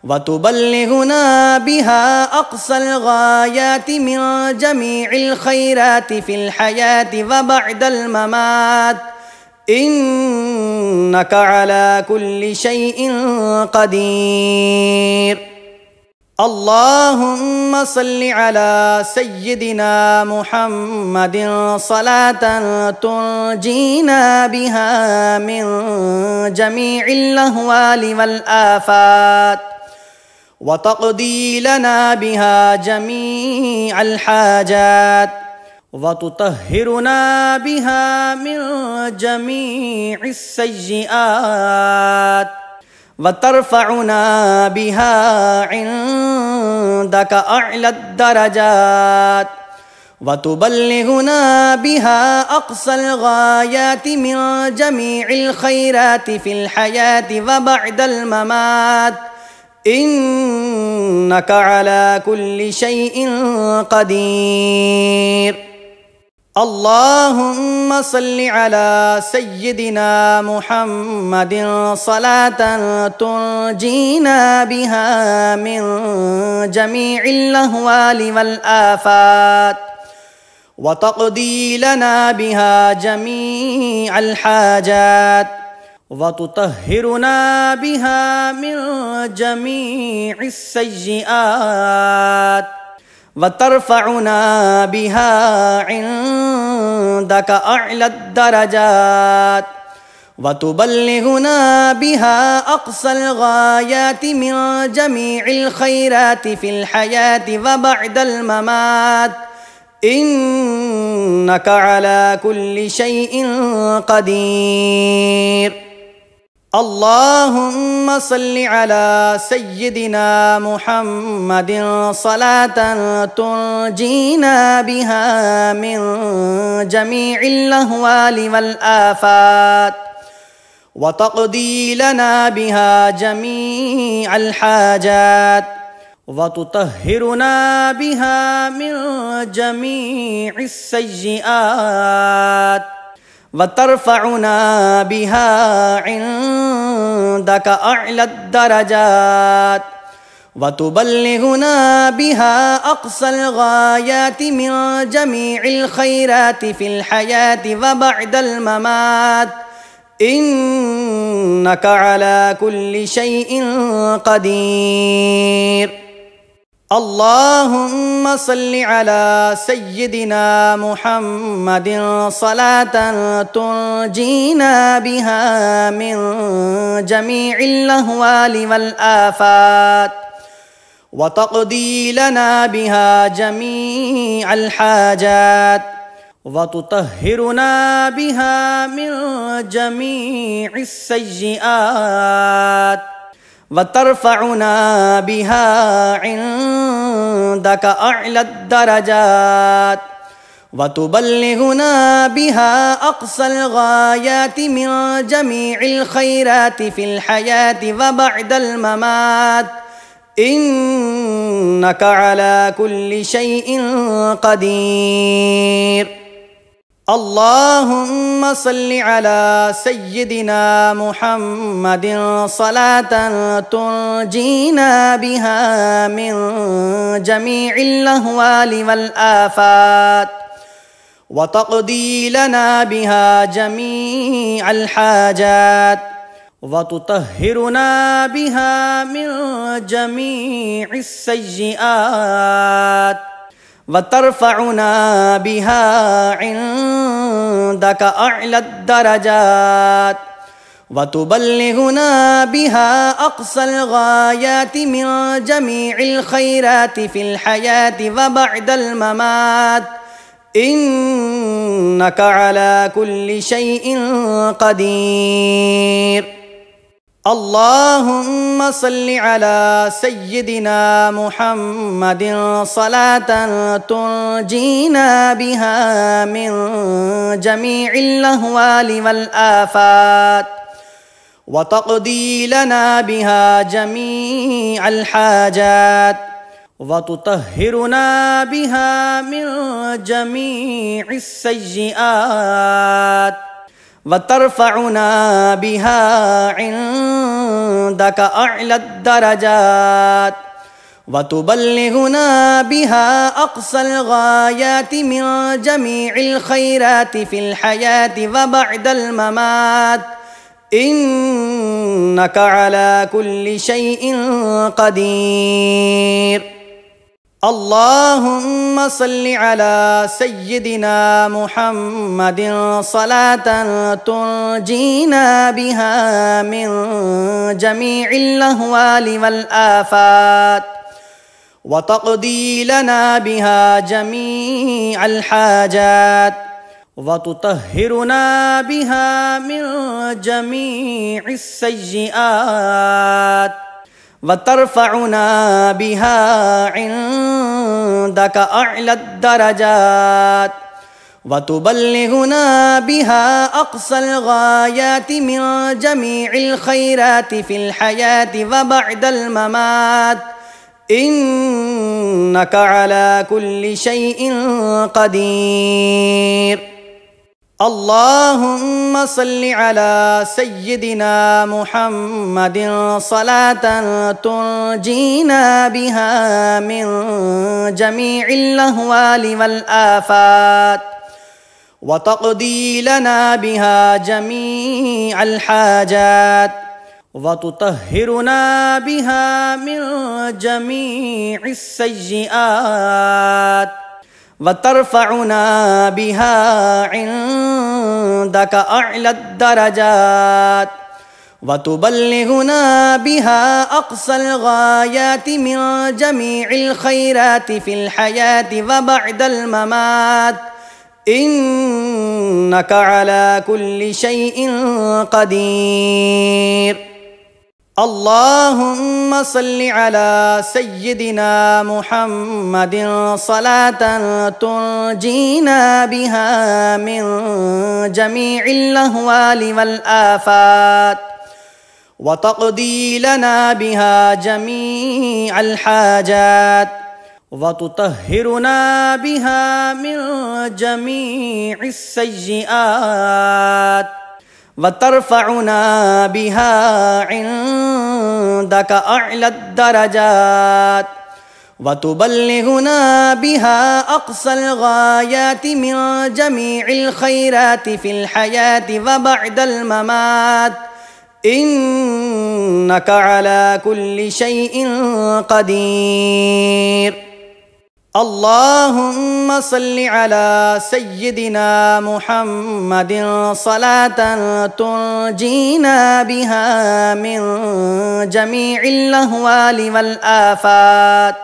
وتبلغنا بها أقصى الغايات من جميع الخيرات في الحياة وبعد الممات إنك على كل شيء قدير. اللهم صل على سيدنا محمد صلاة تنجينا بها من جميع الأهوال والآفات وتقضي لنا بها جميع الحاجات وتطهرنا بها من جميع السيئات وترفعنا بها عندك أعلى الدرجات وتبلغنا بها أقصى الغايات من جميع الخيرات في الحياة وبعد الممات إنك على كل شيء قدير. اللهم صل على سيدنا محمد صلاة تنجينا بها من جميع الأهوال والآفات وتقضي لنا بها جميع الحاجات وتطهرنا بها من جميع السيئات وترفعنا بها عندك أعلى الدرجات وتبلغنا بها أقصى الغايات من جميع الخيرات في الحياة وبعد الممات إنك على كل شيء قدير. اللهم صل على سيدنا محمد صلاة تنجينا بها من جميع الأهوال والآفات وتقضي لنا بها جميع الحاجات وتطهرنا بها من جميع السيئات وترفعنا بها عندك أعلى الدرجات وتبلغنا بها أقصى الغايات من جميع الخيرات في الحياة وبعد الممات إنك على كل شيء قدير. اللهم صل على سيدنا محمد صلاة تنجينا بها من جميع الأهوال والآفات وتقضي لنا بها جميع الحاجات وتطهرنا بها من جميع السيئات وترفعنا بها عندك أعلى الدرجات وتبلغنا بها أقصى الغايات من جميع الخيرات في الحياة وبعد الممات إنك على كل شيء قدير. اللهم صل على سيدنا محمد صلاة تنجينا بها من جميع الأهوال والآفات وتقضي لنا بها جميع الحاجات وتطهرنا بها من جميع السيئات وترفعنا بها عندك أعلى الدرجات وتبلغنا بها أقصى الغايات من جميع الخيرات في الحياة وبعد الممات إنك على كل شيء قدير. اللهم صل على سيدنا محمد صلاة تنجينا بها من جميع الأهوال والآفات وتقضي لنا بها جميع الحاجات وتطهرنا بها من جميع السيئات وترفعنا بها عندك أعلى الدرجات وتبلغنا بها أقصى الغايات من جميع الخيرات في الحياة وبعد الممات إنك على كل شيء قدير. اللهم صل على سيدنا محمد صلاة تنجينا بها من جميع الأهوال والآفات وتقضي لنا بها جميع الحاجات وتطهرنا بها من جميع السيئات وترفعنا بها عندك أعلى الدرجات وتبلغنا بها أقصى الغايات من جميع الخيرات في الحياة وبعد الممات إنك على كل شيء قدير. اللهم صل على سيدنا محمد صلاة تنجينا بها من جميع الأهوال والآفات وتقضي لنا بها جميع الحاجات وتطهرنا بها من جميع السيئات وترفعنا بها عندك أعلى الدرجات وتبلغنا بها أقصى الغايات من جميع الخيرات في الحياة وبعد الممات إنك على كل شيء قدير. اللهم صل على سيدنا محمد صلاة تنجينا بها من جميع الأهوال والآفات وتقضي لنا بها جميع الحاجات وتطهرنا بها من جميع السيئات وترفعنا بها عندك أعلى الدرجات وتبلغنا بها أقصى الغايات من جميع الخيرات في الحياة وبعد الممات إنك على كل شيء قدير. اللهم صل على سيدنا محمد صلاة تنجينا بها من جميع الأهوال والآفات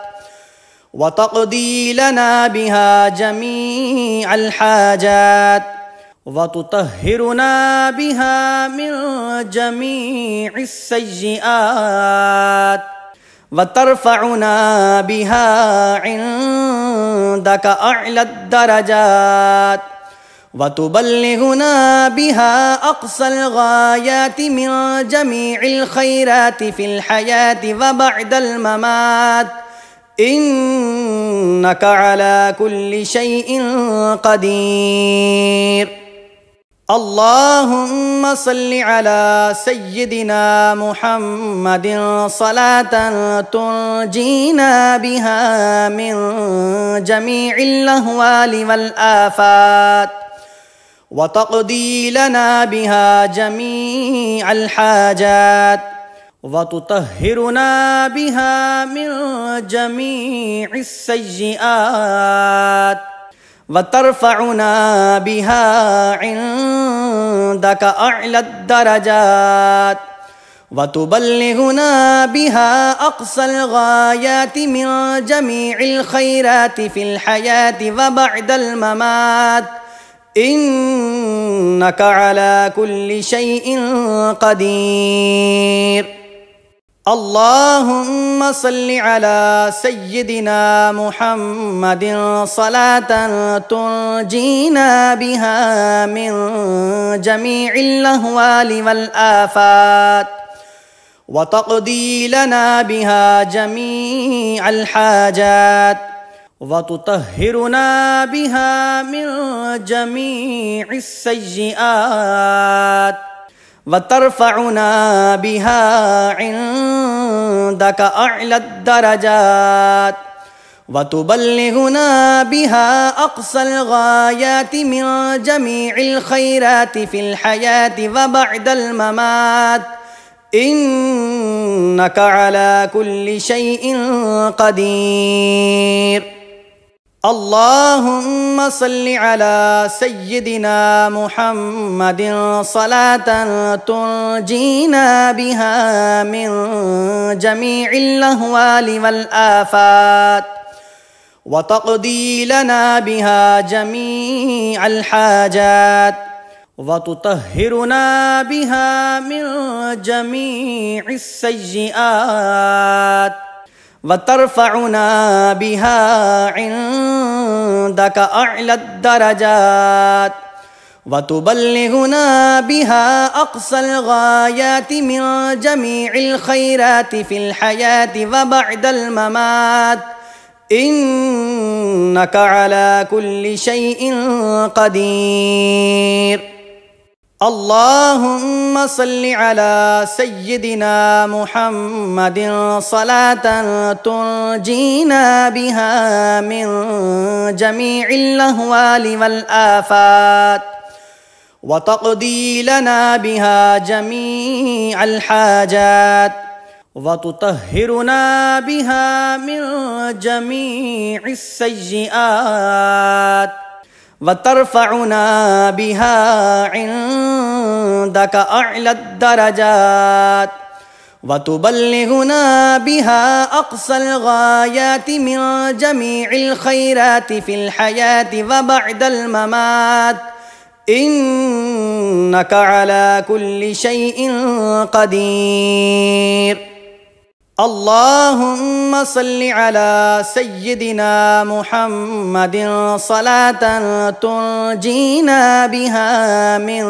وتقضي لنا بها جميع الحاجات وتطهرنا بها من جميع السيئات وترفعنا بها عندك أعلى الدرجات وتبلغنا بها أقصى الغايات من جميع الخيرات في الحياة وبعد الممات إنك على كل شيء قدير. اللهم صل على سيدنا محمد صلاة تنجينا بها من جميع الأهوال والآفات وتقضي لنا بها جميع الحاجات وتطهرنا بها من جميع السيئات وترفعنا بها عندك أعلى الدرجات وتبلغنا بها أقصى الغايات من جميع الخيرات في الحياة وبعد الممات إنك على كل شيء قدير. اللهم صل على سيدنا محمد صلاة تنجينا بها من جميع الأهوال والآفات، وتقضي لنا بها جميع الحاجات، وتطهرنا بها من جميع السيئات، وترفعنا بها عندك أعلى الدرجات، وتبلغنا بها أقصى الغايات من جميع الخيرات في الحياة وبعد الممات، إنك على كل شيء قدير. اللهم صل على سيدنا محمد صلاة تنجينا بها من جميع الأهوال والآفات، وتقضي لنا بها جميع الحاجات، وتطهرنا بها من جميع السيئات، وترفعنا بها عندك أعلى الدرجات، وتبلغنا بها أقصى الغايات من جميع الخيرات في الحياة وبعد الممات، إنك على كل شيء قدير. اللهم صل على سيدنا محمد صلاة تنجينا بها من جميع الأهوال والآفات، وتقضي لنا بها جميع الحاجات، وتطهرنا بها من جميع السيئات، وترفعنا بها عندك أعلى الدرجات، وتبلغنا بها أقصى الغايات من جميع الخيرات في الحياة وبعد الممات، إنك على كل شيء قدير. اللهم صل على سيدنا محمد صلاة تنجينا بها من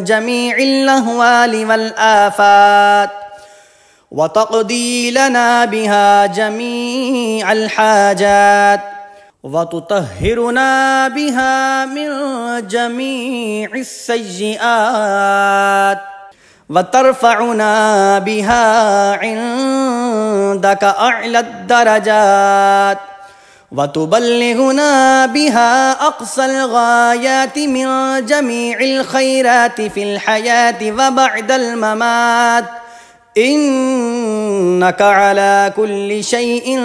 جميع الأهوال والآفات، وتقضي لنا بها جميع الحاجات، وتطهرنا بها من جميع السيئات، وترفعنا بها عندك أعلى الدرجات، وتبلغنا بها أقصى الغايات من جميع الخيرات في الحياة وبعد الممات، إنك على كل شيء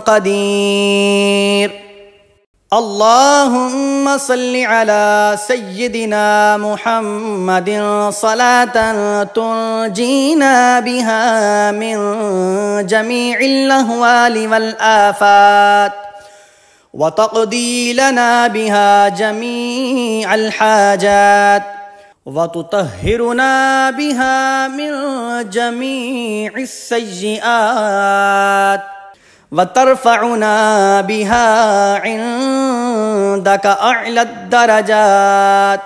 قدير. اللهم صل على سيدنا محمد صلاة تنجينا بها من جميع الأهوال والآفات، وتقضي لنا بها جميع الحاجات، وتطهرنا بها من جميع السيئات، وترفعنا بها عندك أعلى الدرجات،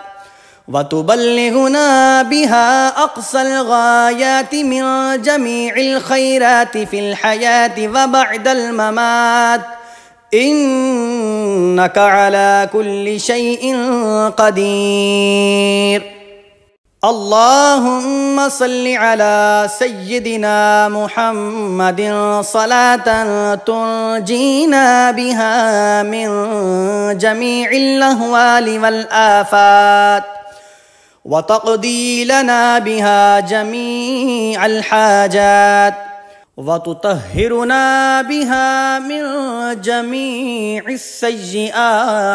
وتبلغنا بها أقصى الغايات من جميع الخيرات في الحياة وبعد الممات، إنك على كل شيء قدير. اللهم صل على سيدنا محمد صلاة تنجينا بها من جميع الأهوال والآفات، وتقضي لنا بها جميع الحاجات، وتطهرنا بها من جميع السيئات،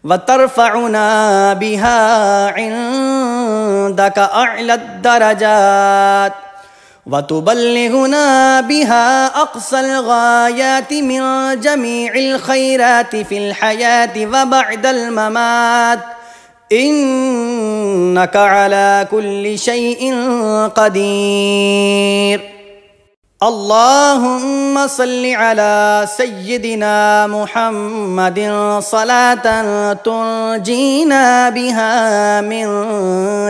وترفعنا بها عندك أعلى الدرجات، وتبلغنا بها أقصى الغايات من جميع الخيرات في الحياة وبعد الممات، إنك على كل شيء قدير. اللهم صل على سيدنا محمد صلاة تنجينا بها من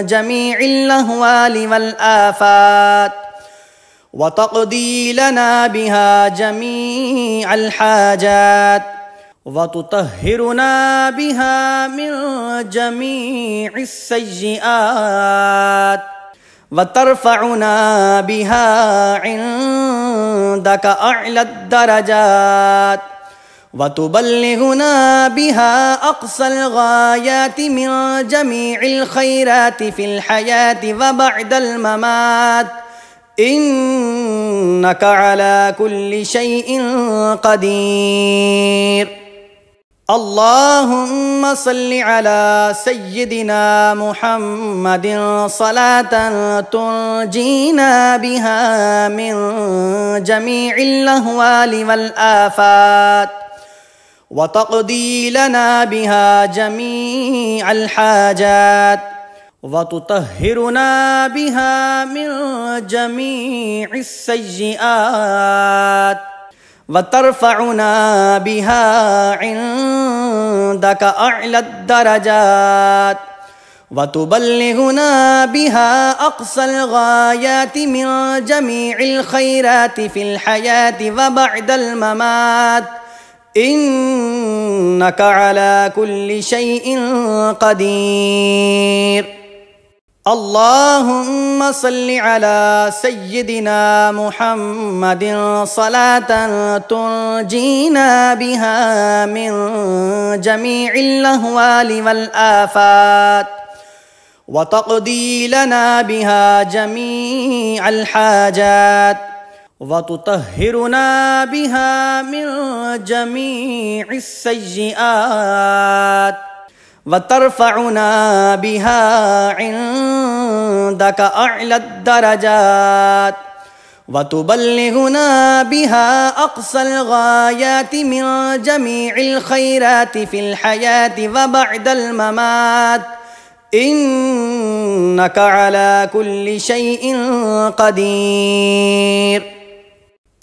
جميع الأهوال والآفات، وتقضي لنا بها جميع الحاجات، وتطهرنا بها من جميع السيئات، وترفعنا بها عندك أعلى الدرجات، وتبلغنا بها أقصى الغايات من جميع الخيرات في الحياة وبعد الممات، إنك على كل شيء قدير. اللهم صل على سيدنا محمد صلاة تنجينا بها من جميع الأهوال والآفات، وتقضي لنا بها جميع الحاجات، وتطهرنا بها من جميع السيئات، وترفعنا بها عندك أعلى الدرجات، وتبلغنا بها أقصى الغايات من جميع الخيرات في الحياة وبعد الممات، إنك على كل شيء قدير. اللهم صل على سيدنا محمد صلاة تنجينا بها من جميع الأهوال والآفات، وتقضي لنا بها جميع الحاجات، وتطهرنا بها من جميع السيئات، وترفعنا بها عندك أعلى الدرجات، وتبلغنا بها أقصى الغايات من جميع الخيرات في الحياة وبعد الممات، إنك على كل شيء قدير.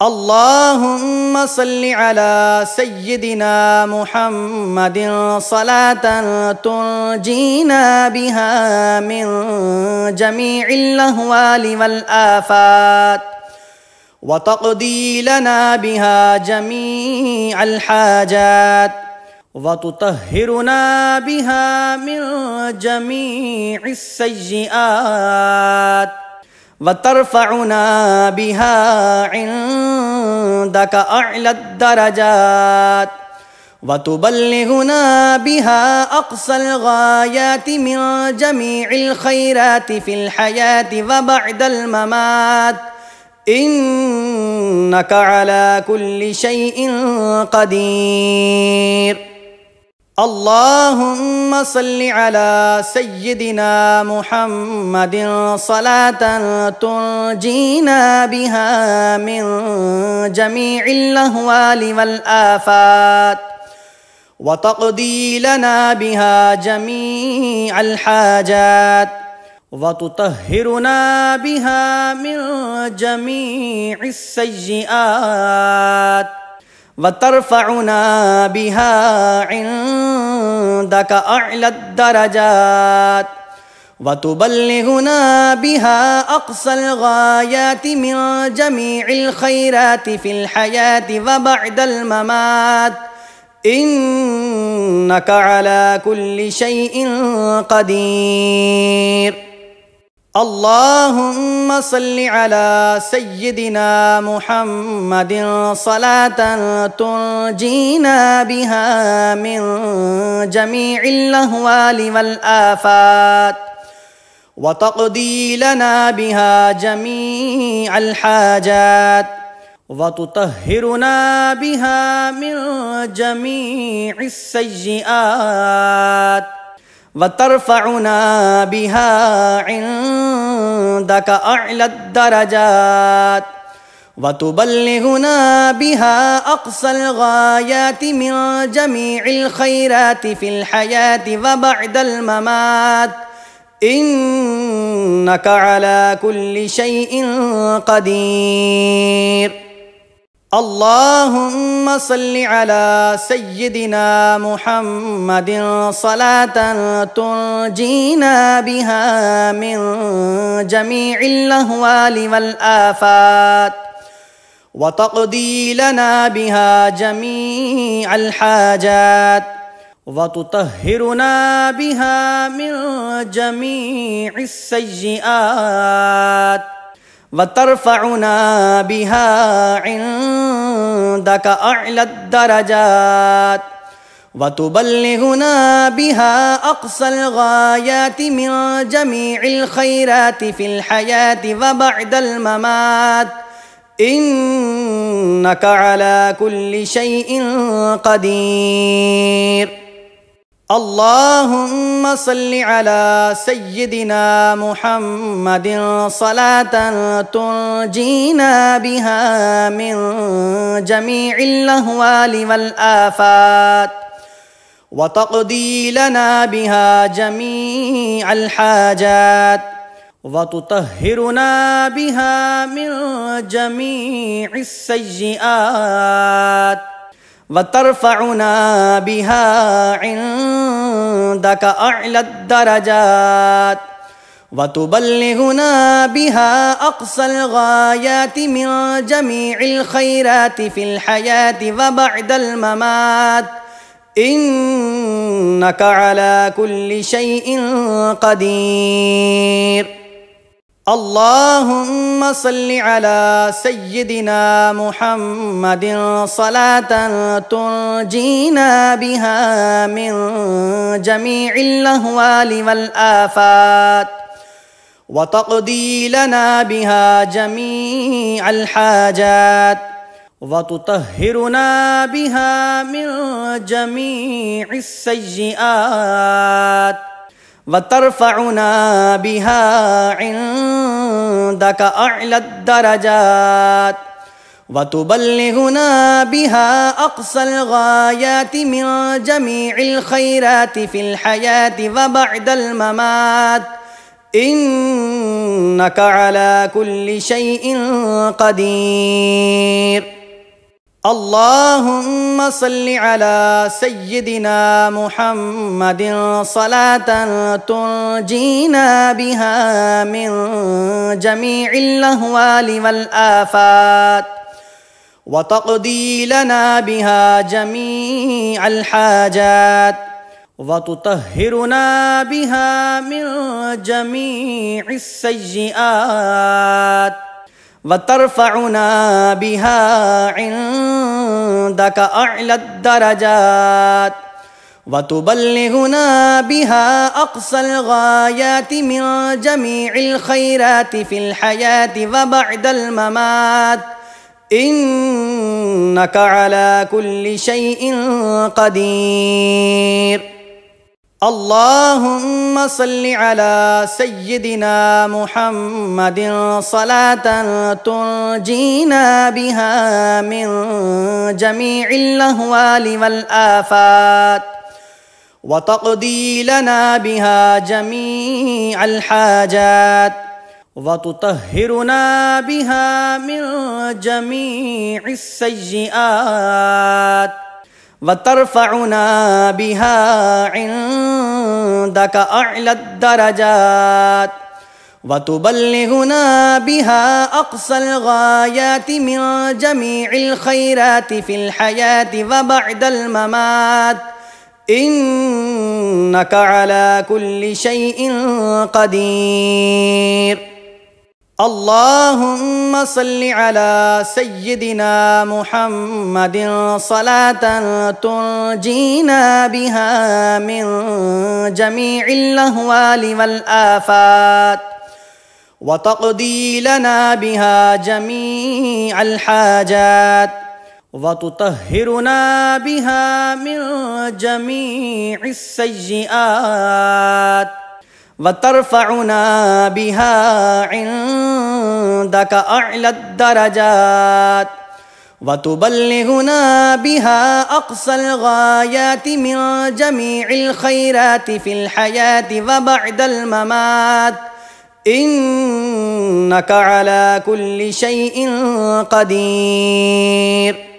اللهم صل على سيدنا محمد صلاة تنجينا بها من جميع الأهوال والآفات، وتقضي لنا بها جميع الحاجات، وتطهرنا بها من جميع السيئات، وترفعنا بها عندك أعلى الدرجات، وتبلغنا بها أقصى الغايات من جميع الخيرات في الحياة وبعد الممات، إنك على كل شيء قدير. اللهم صل على سيدنا محمد صلاة تنجينا بها من جميع الأهوال والآفات، وتقضي لنا بها جميع الحاجات، وتطهرنا بها من جميع السيئات، وترفعنا بها عندك أعلى الدرجات، وتبلغنا بها أقصى الغايات من جميع الخيرات في الحياة وبعد الممات، إنك على كل شيء قدير. اللهم صل على سيدنا محمد صلاة تنجينا بها من جميع الأهوال والآفات، وتقضي لنا بها جميع الحاجات، وتطهرنا بها من جميع السيئات، وترفعنا بها عندك أعلى الدرجات وتبلغنا بها أقصى الغايات من جميع الخيرات في الحياة وبعد الممات إنك على كل شيء قدير. اللهم صل على سيدنا محمد صلاة تنجينا بها من جميع الأهوال والآفات وتقضي لنا بها جميع الحاجات وتطهرنا بها من جميع السيئات وترفعنا بها عندك أعلى الدرجات وتبلغنا بها أقصى الغايات من جميع الخيرات في الحياة وبعد الممات إنك على كل شيء قدير. اللهم صل على سيدنا محمد صلاة تنجينا بها من جميع الأهوال والآفات وتقضي لنا بها جميع الحاجات وتطهرنا بها من جميع السيئات وترفعنا بها عندك أعلى الدرجات وتبلغنا بها أقصى الغايات من جميع الخيرات في الحياة وبعد الممات إنك على كل شيء قدير. اللهم صل على سيدنا محمد صلاة تنجينا بها من جميع الأهوال والآفات وتقضي لنا بها جميع الحاجات وتطهرنا بها من جميع السيئات وترفعنا بها عندك أعلى الدرجات وتبلغنا بها أقصى الغايات من جميع الخيرات في الحياة وبعد الممات إنك على كل شيء قدير. اللهم صل على سيدنا محمد صلاة تنجينا بها من جميع الأهوال والآفات وتقضي لنا بها جميع الحاجات وتطهرنا بها من جميع السيئات وترفعنا بها عندك أعلى الدرجات وتبلغنا بها أقصى الغايات من جميع الخيرات في الحياة وبعد الممات إنك على كل شيء قدير. اللهم صل على سيدنا محمد صلاة تنجينا بها من جميع الأهوال والآفات وتقضي لنا بها جميع الحاجات وتطهرنا بها من جميع السيئات وترفعنا بها عندك أعلى الدرجات وتبلغنا بها أقصى الغايات من جميع الخيرات في الحياة وبعد الممات إنك على كل شيء قدير. اللهم صل على سيدنا محمد صلاة تنجينا بها من جميع الأهوال والآفات وتقضي لنا بها جميع الحاجات وتطهرنا بها من جميع السيئات وترفعنا بها عندك أعلى الدرجات وتبلغنا بها أقصى الغايات من جميع الخيرات في الحياة وبعد الممات إنك على كل شيء قدير.